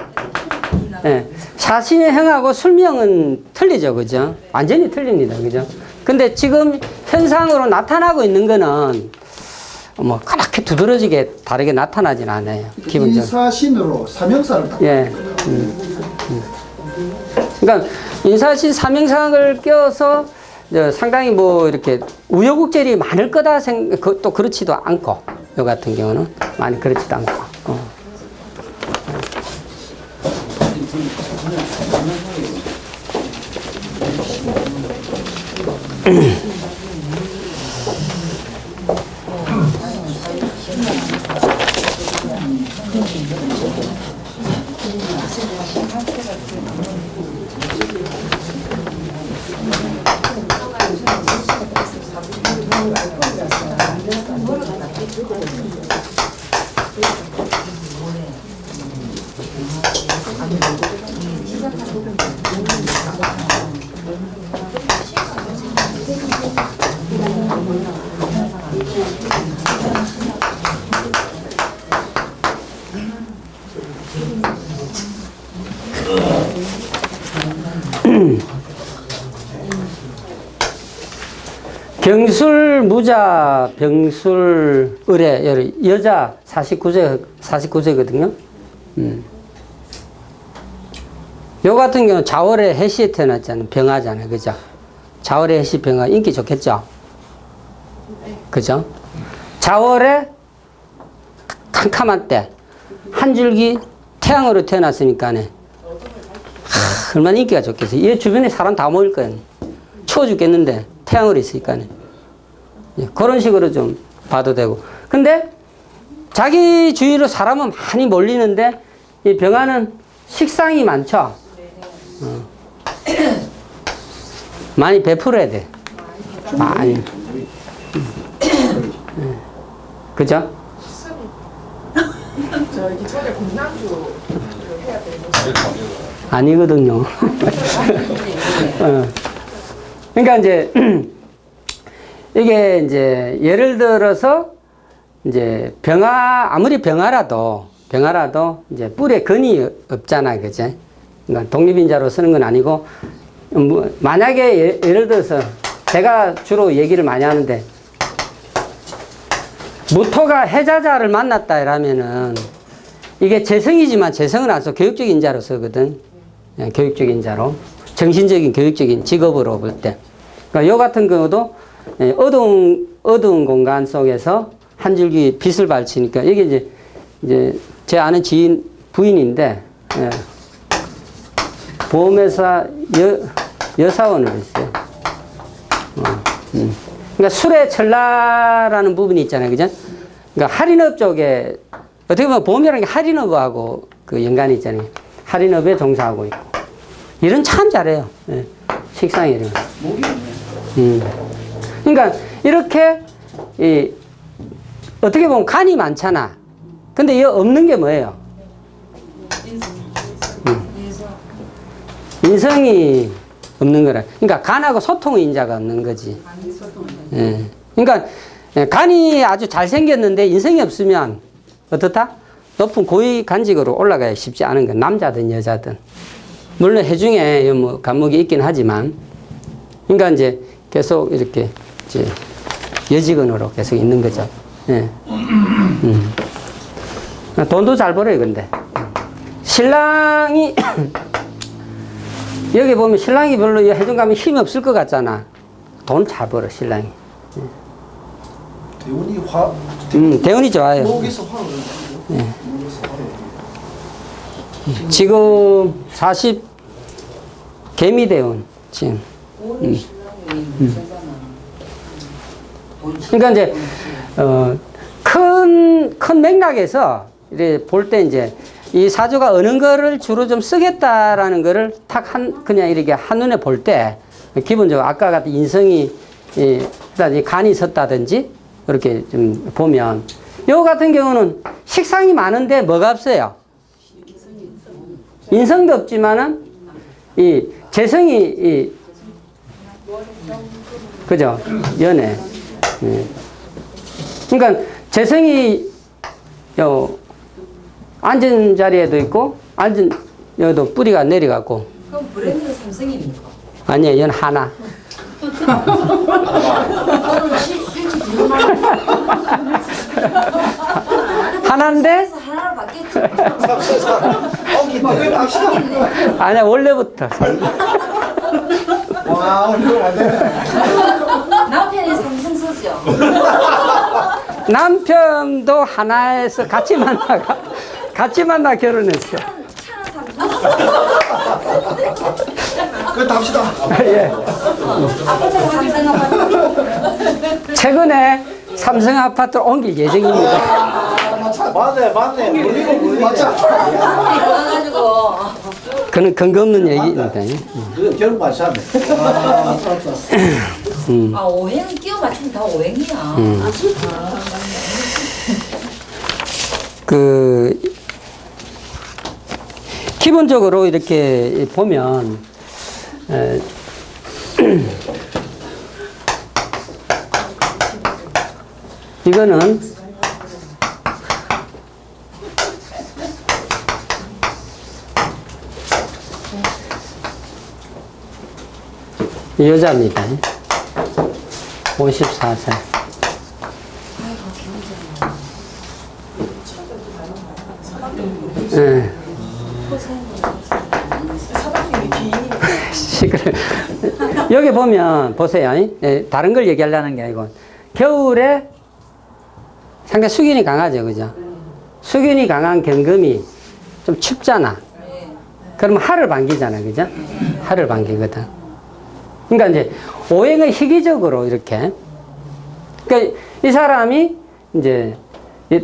예. 사신의 형하고 술미형은 틀리죠. 그죠? 완전히 틀립니다. 그죠? 근데 지금 현상으로 나타나고 있는 거는, 뭐, 그렇게 두드러지게 다르게 나타나진 않아요. 기본적으로. 이사신으로 삼형사를 딱. 예. 그러니까 인사신 삼형상을 껴서 상당히 뭐 이렇게 우여곡절이 많을 거다 또 그렇지도 않고 요 같은 경우는 많이 그렇지도 않고. 경술 무자 병술 의뢰 여자 49세거든요. 요 같은 경우는 자월에 해시에 태어났잖아요. 병화잖아요. 그죠? 자월에 해시 병화 인기 좋겠죠? 그죠? 자월에 캄캄한 때 한 줄기 태양으로 태어났으니까 얼마나 인기가 좋겠어요. 이 주변에 사람 다 모일 거예요. 추워 죽겠는데 태양으로 있으니까 그런 식으로 좀 봐도 되고. 근데 자기 주위로 사람은 많이 몰리는데 이 병화는 식상이 많죠. 많이 베풀어야 돼. 많이. 그죠? 저기 전에 공양주를 해야 되는 아니거든요. 그러니까 이제 이게 이제 예를 들어서 이제 아무리 병아라도 이제 뿔에 근이 없잖아, 그제? 그러니까 독립인자로 쓰는 건 아니고 만약에 예를 들어서 제가 주로 얘기를 많이 하는데 무토가 해자자를 만났다 이러면은 이게 재성이지만 재성은 안 써. 교육적인 자로 쓰거든. 교육적인 자로. 정신적인 교육적인 직업으로 볼 때. 그러니까 요 같은 경우도 어두운 공간 속에서 한 줄기 빛을 발치니까 이게 이제 제 아는 부인인데 보험회사 여사원을 했어요. 그러니까 술의 천라라는 부분이 있잖아요. 그죠? 그러니까 할인업 쪽에 어떻게 보면 보험이라는 게 할인업하고 그 연관이 있잖아요. 할인업에 종사하고 있고. 일은 참 잘해요. 예. 식상이 이런. 그러니까 이렇게 어떻게 보면 간이 많잖아. 근데 이 없는 게 뭐예요? 인성이 없는 거라. 그러니까 간하고 소통의 인자가 없는 거지. 예. 그러니까 간이 아주 잘생겼는데 인성이 없으면 어떻다? 높은 고위 간직으로 올라가야 쉽지 않은 거. 남자든 여자든. 물론 해중에 뭐 간목이 있긴 하지만. 그러니까 이제 계속 이렇게 이제 여직원으로 계속 있는 거죠. 예. 돈도 잘 벌어요, 근데. 신랑이 여기 보면 신랑이 별로 해중 가면 힘이 없을 것 같잖아. 돈 잘 벌어, 신랑이. 대운이 좋아요. 목에서 화를 예. 지금 40 개미대운 지금. 그러니까 이제 큰 맥락에서 이렇게 볼 때 이제 이 사주가 어느 거를 주로 좀 쓰겠다라는 거를 그냥 이렇게 한눈에 볼 때 기본적으로 아까 같은 인성이 일단 간이 섰다든지 이렇게 좀 보면 요 같은 경우는 식상이 많은데 뭐가 없어요? 인성도 없지만은 이 재성이 그죠? 연애. 예. 그러니까 재성이 앉은 자리에도 있고 앉은 여기도 뿌리가 내려가고. 그럼 브랜드는 삼성입니까? 아니에요, 얘는 하나. 하나인데 하나로 바뀌었죠. 아니야 원래부터. 와, 오늘 안 되네. 남편이 삼성 쓰죠. 남편도 하나에서 같이 만나 결혼했어. 차는 삼성. 그거 합시다. 예. 아파트가 삼성 아파트. 최근에 삼성 아파트로 옮길 예정입니다. 맞네. 물리고 맞자. 가지고 그는 근거 없는 얘기입니다. 그 결혼 맞잖네. 오행은 끼워 맞추면 다 오행이야. 기본적으로 이렇게 보면 이거는 여자입니다. 54세. 네. 여기 보면 보세요. 다른 걸 얘기하려는 게 아니고 겨울에 상당히 수균이 강하죠, 그죠? 수균이 강한 경금이 좀 춥잖아. 그러면 하를 반기잖아, 그죠? 하를 반기거든. 그러니까 이제 오행을 희귀적으로 이렇게. 그러니까 이 사람이 이제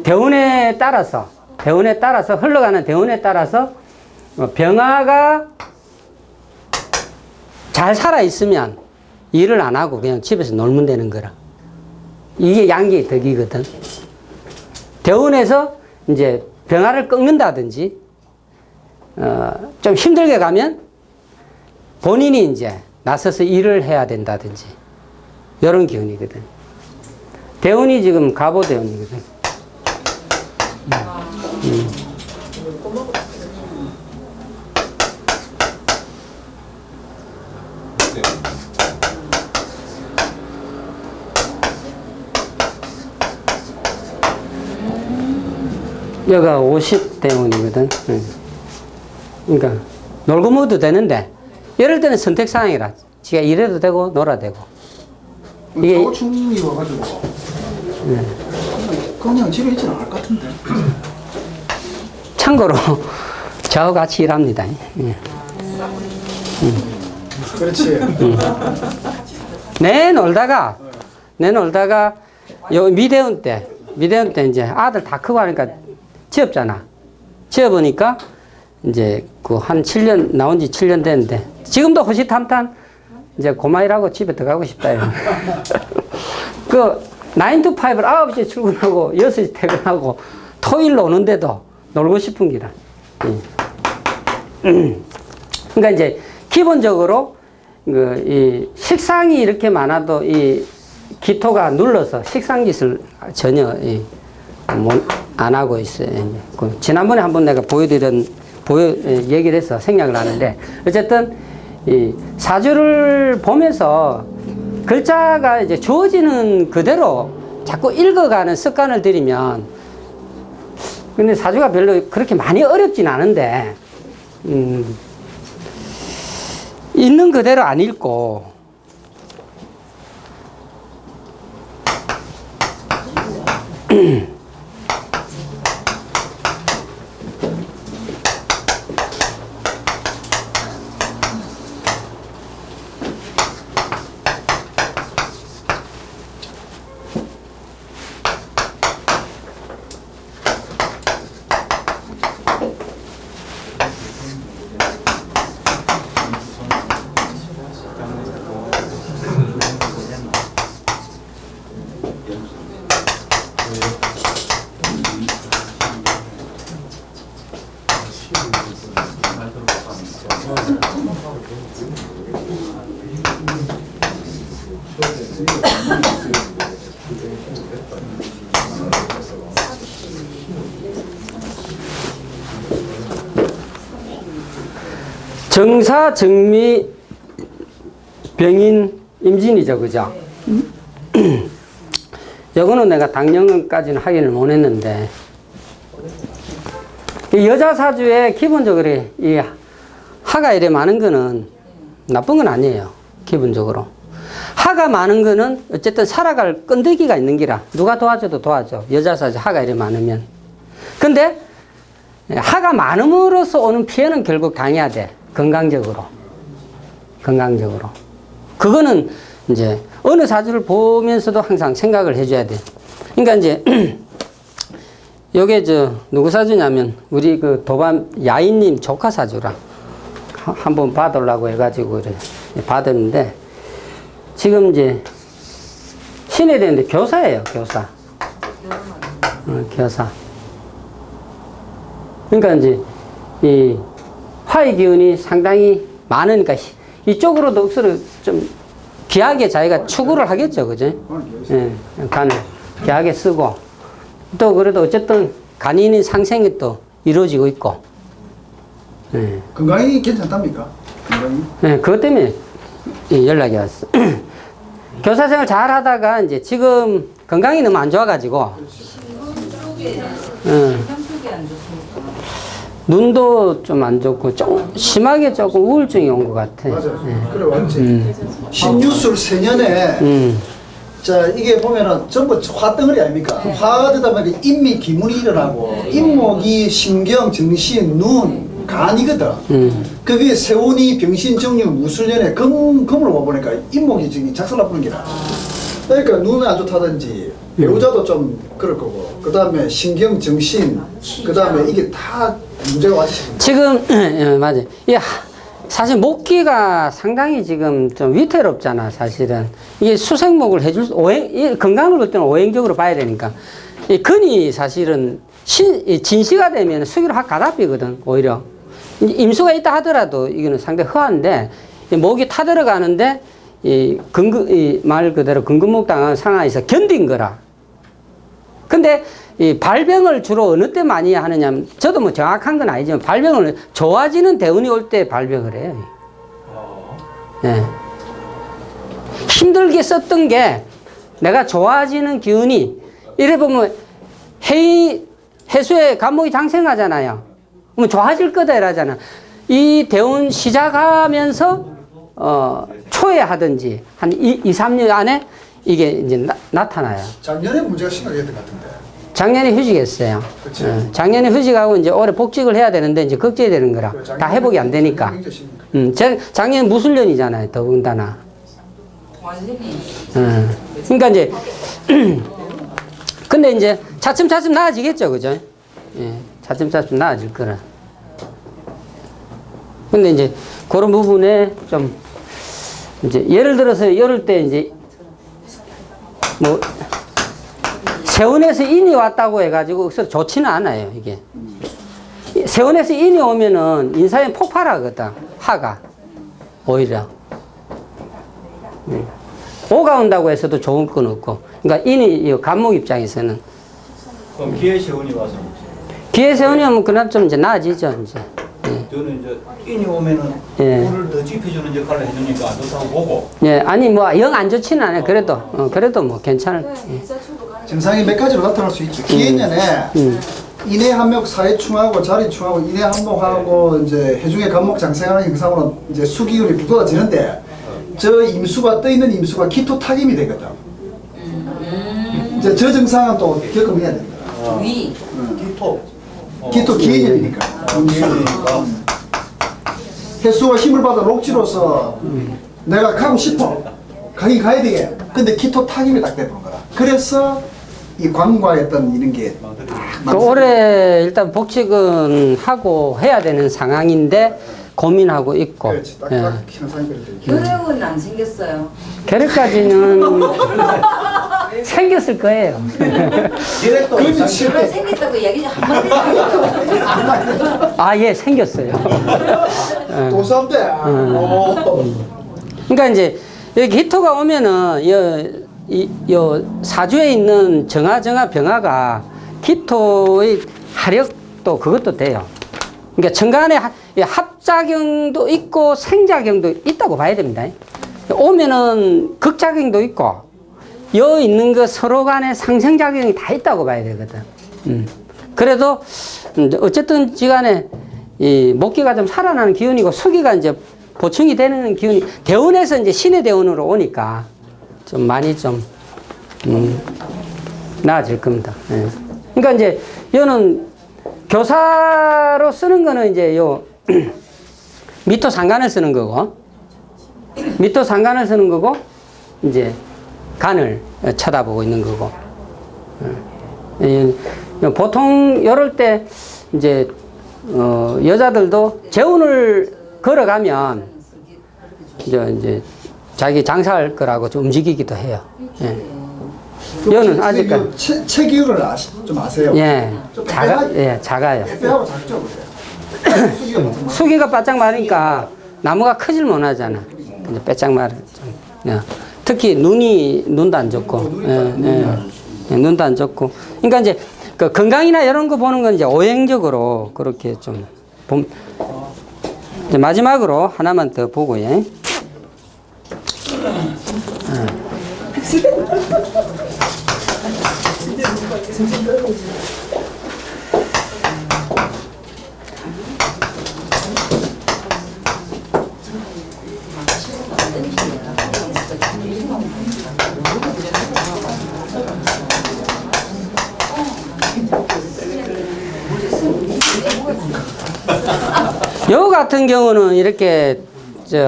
대운에 따라서 흘러가는 대운에 따라서 병화가 잘 살아 있으면 일을 안 하고 그냥 집에서 놀면 되는 거라. 이게 양계의 덕이거든. 대원에서 이제 병화를 꺾는다든지, 좀 힘들게 가면 본인이 이제 나서서 일을 해야 된다든지, 이런 기운이거든. 대운이 지금 갑오 대운이거든. 여기가 50대운이거든. 그러니까 놀고 먹어도 되는데 이럴 때는 선택사항이라 지가 일해도 되고 놀아도 되고. 이게 사고충이 와가지고 그냥 집에 있지는 않을 것 같은데. 참고로 저하고 같이 일합니다. 예. 그렇지. 내놀다가 요 미대원 때 이제 아들 다 크고 하니까 지었잖아. 지어보니까 이제 그 한 7년 나온 지 7년 됐는데 지금도 호시탐탐 이제 고마이라고 집에 들어가고 싶다. 그 9 to 5를 9시에 출근하고 6시 퇴근하고 토요일 오는데도 놀고 싶은 기라. 그러니까 이제 기본적으로 이 식상이 이렇게 많아도 이 기토가 눌러서 식상짓을 전혀 안 하고 있어요. 지난번에 한번 내가 얘기를 해서 생략을 하는데, 어쨌든 이 사주를 보면서 글자가 이제 주어지는 그대로 자꾸 읽어가는 습관을 들이면, 근데 사주가 별로 그렇게 많이 어렵진 않은데, 있는 그대로 안 읽고, 정사, 정미, 병인, 임진이죠, 그죠? 요거는 내가 당년까지는 확인을 못 했는데, 이 여자 사주에 기본적으로 이 하가 이래 많은 거는 나쁜 건 아니에요, 기본적으로. 하가 많은 거는 어쨌든 살아갈 끈데기가 있는 기라. 누가 도와줘도 도와줘. 여자 사주 하가 이래 많으면. 근데 하가 많음으로써 오는 피해는 결국 당해야 돼. 건강적으로. 그거는 이제 어느 사주를 보면서도 항상 생각을 해줘야 돼. 그러니까 이제 요게 누구 사주냐면 우리 그 도반 야인님 조카 사주라. 한번 받으려고 해가지고 이래 받았는데, 지금 이제 신에 되는데 교사예요, 교사. 교사. 그러니까 이제 이 화의 기운이 상당히 많으니까 이쪽으로도 억수로 좀 귀하게 자기가 추구를 하겠죠, 그죠? 예, 간을 귀하게 쓰고, 또 그래도 어쨌든 간인의 상생이 또 이루어지고 있고. 예. 건강이 괜찮답니까? 건강이? 예, 그것 때문에 연락이 왔어. 교사 생활 잘 하다가 이제 지금 건강이 너무 안 좋아가지고. 쪽에 안 좋습니까? 눈도 좀 안 좋고, 좀 심하게 조금 우울증이 온 것 같아. 맞아요. 그래 왔지. 신유술 세년에 자 이게 보면은 전부 화덩어리 아닙니까? 화되다 보니까 인미 기문이 일어나고 인목이 신경, 정신, 눈, 간이거든. 그게 세운이 병신, 정유, 무술년에 금으로 와보니까 인목이 지금 작살나쁘는 게라. 그러니까 눈이 안 좋다든지 배우자도 좀 그럴 거고, 그 다음에 신경, 정신, 그 다음에 이게 다 문제가 왔지. 지금, 맞아요. 사실 목기가 상당히 지금 좀 위태롭잖아, 사실은. 이게 수생목을 해줄, 건강을 볼 때는 오행적으로 봐야 되니까. 이 근이 사실은 진시가 되면 수기로 확 가다비거든, 오히려. 임수가 있다 하더라도 이거는 상당히 허한데, 목이 타들어가는데, 말 그대로 근근목 당한 상황에서 견딘 거라. 근데 이 발병을 주로 어느 때 많이 하느냐면, 저도 뭐 정확한 건 아니지만, 발병을 좋아지는 대운이 올 때 발병을 해요. 예. 힘들게 썼던 게 내가 좋아지는 기운이, 이래 보면 해수에 간목이 장생하잖아요. 그러면 좋아질 거다 이러잖아. 이 대운 시작하면서 초에 하든지 한 2, 3년 안에 이게 이제 나타나요. 작년에 문제가 심하겠던 것 같은데. 작년에 휴직했어요. 그치. 작년에 휴직하고 이제 올해 복직을 해야 되는데 이제 걱정이 되는 거라. 그래, 다 회복이 안 되니까. 굉장히 심각해. 작년 무술년이잖아요. 더군다나. 완전히 그러니까 이제 근데 이제 차츰차츰 나아지겠죠, 그죠? 예, 차츰차츰 나아질 거라. 근데 이제 그런 부분에 좀 이제 예를 들어서 이럴 때 이제 뭐 세운에서 인이 왔다고 해가지고 서로 좋지는 않아요, 이게. 세운에서 인이 오면은 인사에 폭발하거든, 화가. 오히려. 오가 온다고 해서도 좋은 건 없고. 그러니까 인이, 간목 입장에서는. 그럼 기회 세운이 와서. 기회 세운이 오면 그나마 좀 이제 나아지죠, 이제. 저는 이제 인이 오면은 예. 물을 더 짚어주는 역할을 해주니까 안 좋다고 보고. 예, 아니, 뭐, 영 안 좋지는 않아요. 그래도 뭐, 괜찮을. 예. 증상이 몇 가지로 나타날 수 있죠. 기해년에 인해 한목 사해충하고 자리충하고 인해 한목하고 이제 해중의 간목 장생하는 현상으로 이제 수기운이 부도지는데 저 임수가 떠 있는 임수가 기토 타김이 되거든. 이제 저 증상은 또 겪어내야 됩니다. 위 기토. 기토 기해년이니까. 기회니까. 해수가 힘을 받아 녹지로서 내가 가고 싶어. 가긴 가야 되게. 근데 기토 타김이 딱 되는 거라. 그래서 이 관과했던 이런 게 그 올해 일단 복직은 하고 해야 되는 상황인데 고민하고 있고. 그렇지. 예. 딱딱 현상이 그렇게. 혈액은 안 생겼어요. 계획까지는 생겼을 거예요. 디렉터 혈액 생겼다고 얘기 좀 한마디 해줘. 아, 예, 생겼어요. 도삼대. 그러니까 이제 여기 기토가 오면은 요 사주에 있는 정화 병화가 기토의 화력도 그것도 돼요. 그러니까 천간에 합작용도 있고 생작용도 있다고 봐야 됩니다. 오면은 극작용도 있고 여 있는 거 서로 간에 상생작용이 다 있다고 봐야 되거든. 그래도 어쨌든 지간에 이 목기가 좀 살아나는 기운이고 수기가 이제 보충이 되는 기운이 대운에서 이제 신의 대운으로 오니까 좀 많이 좀 나아질 겁니다. 예. 그러니까 이제 이거는 교사로 쓰는 거는 이제 요 미토 상간을 쓰는 거고 미토 상간을 쓰는 거고 이제 간을 쳐다보고 있는 거고. 보통 이럴 때 이제 여자들도 재운을 걸어가면 이제 자기 장사할 거라고 좀 움직이기도 해요. 예. 여는 아직까지 체기를 좀 아세요? 예 좀 작아요. 빼하고 작죠, 그래. 수기가 좀 수기가 바짝 마르니까 나무가 크질 못하잖아. 이제 빼짝 마르 좀. 예. 특히 눈도 안 좋고, 눈도 안 좋고. 그러니까 이제 그 건강이나 이런 거 보는 건 이제 오행적으로 그렇게 좀 이제 마지막으로 하나만 더 보고, 예. 요 같은 경우는 이렇게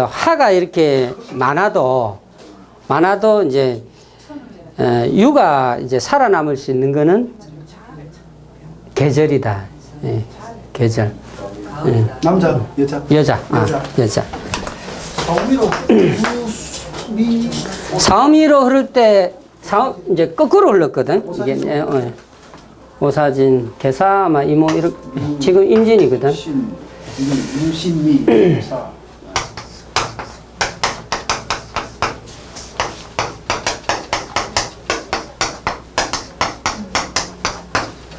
화가 이렇게 많아도 이제 유가 이제 살아남을 수 있는 거는 계절이다. 예, 계절. 가을이다. 남자, 여자. 여자. 아, 여자. 여자. 사우미로 미 사음이로 흐를 때, 이제 거꾸로 흘렀거든. 이게, 오사진, 개사, 아마 이모, 이렇게, 지금 임진이거든. 신, 이건 유신미 사.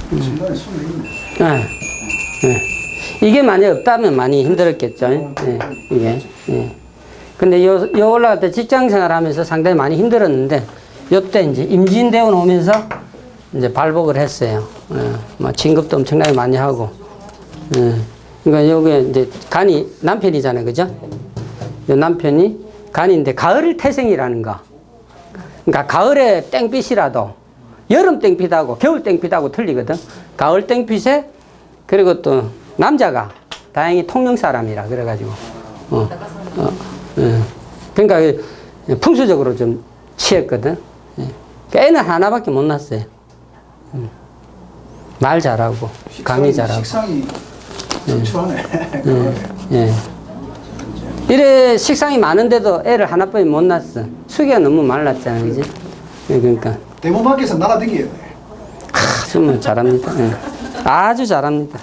중간에 숨이 있네. 이게 만약 없다면 많이 힘들었겠죠. 이게. 근데 요 올라갈 때 직장 생활 하면서 상당히 많이 힘들었는데, 요때 이제 임진대원 오면서 이제 발복을 했어요. 뭐 진급도 엄청나게 많이 하고. 그러니까 요게 이제 간이 남편이잖아요. 그죠? 요 남편이 간인데 가을 태생이라는 거. 그러니까 가을에 땡빛이라도 여름 땡빛하고 겨울 땡빛하고 틀리거든. 가을 땡빛에 그리고 또 남자가 다행히 통영 사람이라 그래가지고 그러니까 풍수적으로 좀 취했거든. 애는 하나밖에 못 낳았어요. 말 잘하고 강의 잘하고. 식상이 점초하네. 이래 식상이 많은데도 애를 하나뿐이 못 낳았어. 수기가 너무 말랐잖아, 그지? 그러니까 대문 밖에서 날아다니게 돼. 정말 잘합니다. 아주 잘합니다.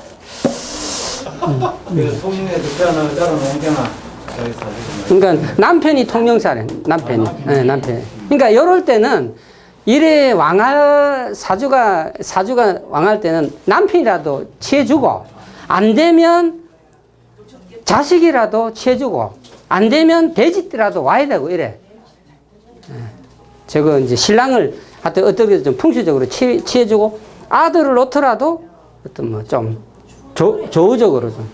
그래서 통영에서 태어나서 자라놓은 게나 그러니까 남편이 통영사래. 남편이. 남편. 그러니까 요럴 때는 이래 왕할 사주가 왕할 때는 남편이라도 취해주고 안 되면 자식이라도 취해주고 안 되면 돼지띠라도 와야 되고 이래. 저거 이제 신랑을 하여튼 어떻게 좀 풍수적으로 취해주고 아들을 놓더라도 어떤 뭐 좀 조우적으로 좀.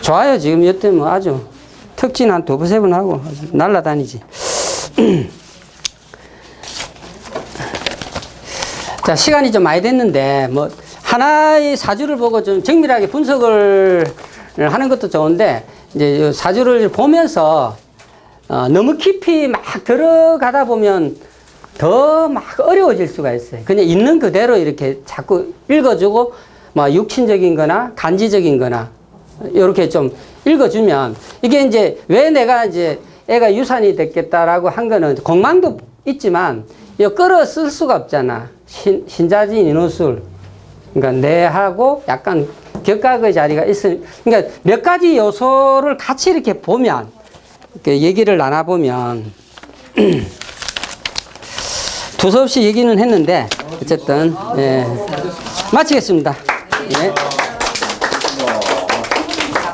좋아요. 지금 여태 뭐 아주 특진 한 2번 하고 날라다니지. 자, 시간이 좀 많이 됐는데 뭐 하나의 사주를 보고 좀 정밀하게 분석을 하는 것도 좋은데 이제 사주를 보면서 너무 깊이 막 들어가다 보면 더 막 어려워질 수가 있어요. 그냥 있는 그대로 이렇게 자꾸 읽어주고 뭐 육친적인 거나 간지적인 거나 이렇게 좀 읽어주면 이게 이제 왜 내가 이제 애가 유산이 됐겠다라고 한 거는 공망도 있지만 이거 끌어 쓸 수가 없잖아. 신자진 인호술. 그러니까 내하고 약간 격각의 자리가 있을, 그러니까 몇 가지 요소를 같이 이렇게 보면, 이렇게 얘기를 나눠보면, 두서없이 얘기는 했는데, 어쨌든, 마치겠습니다. 예.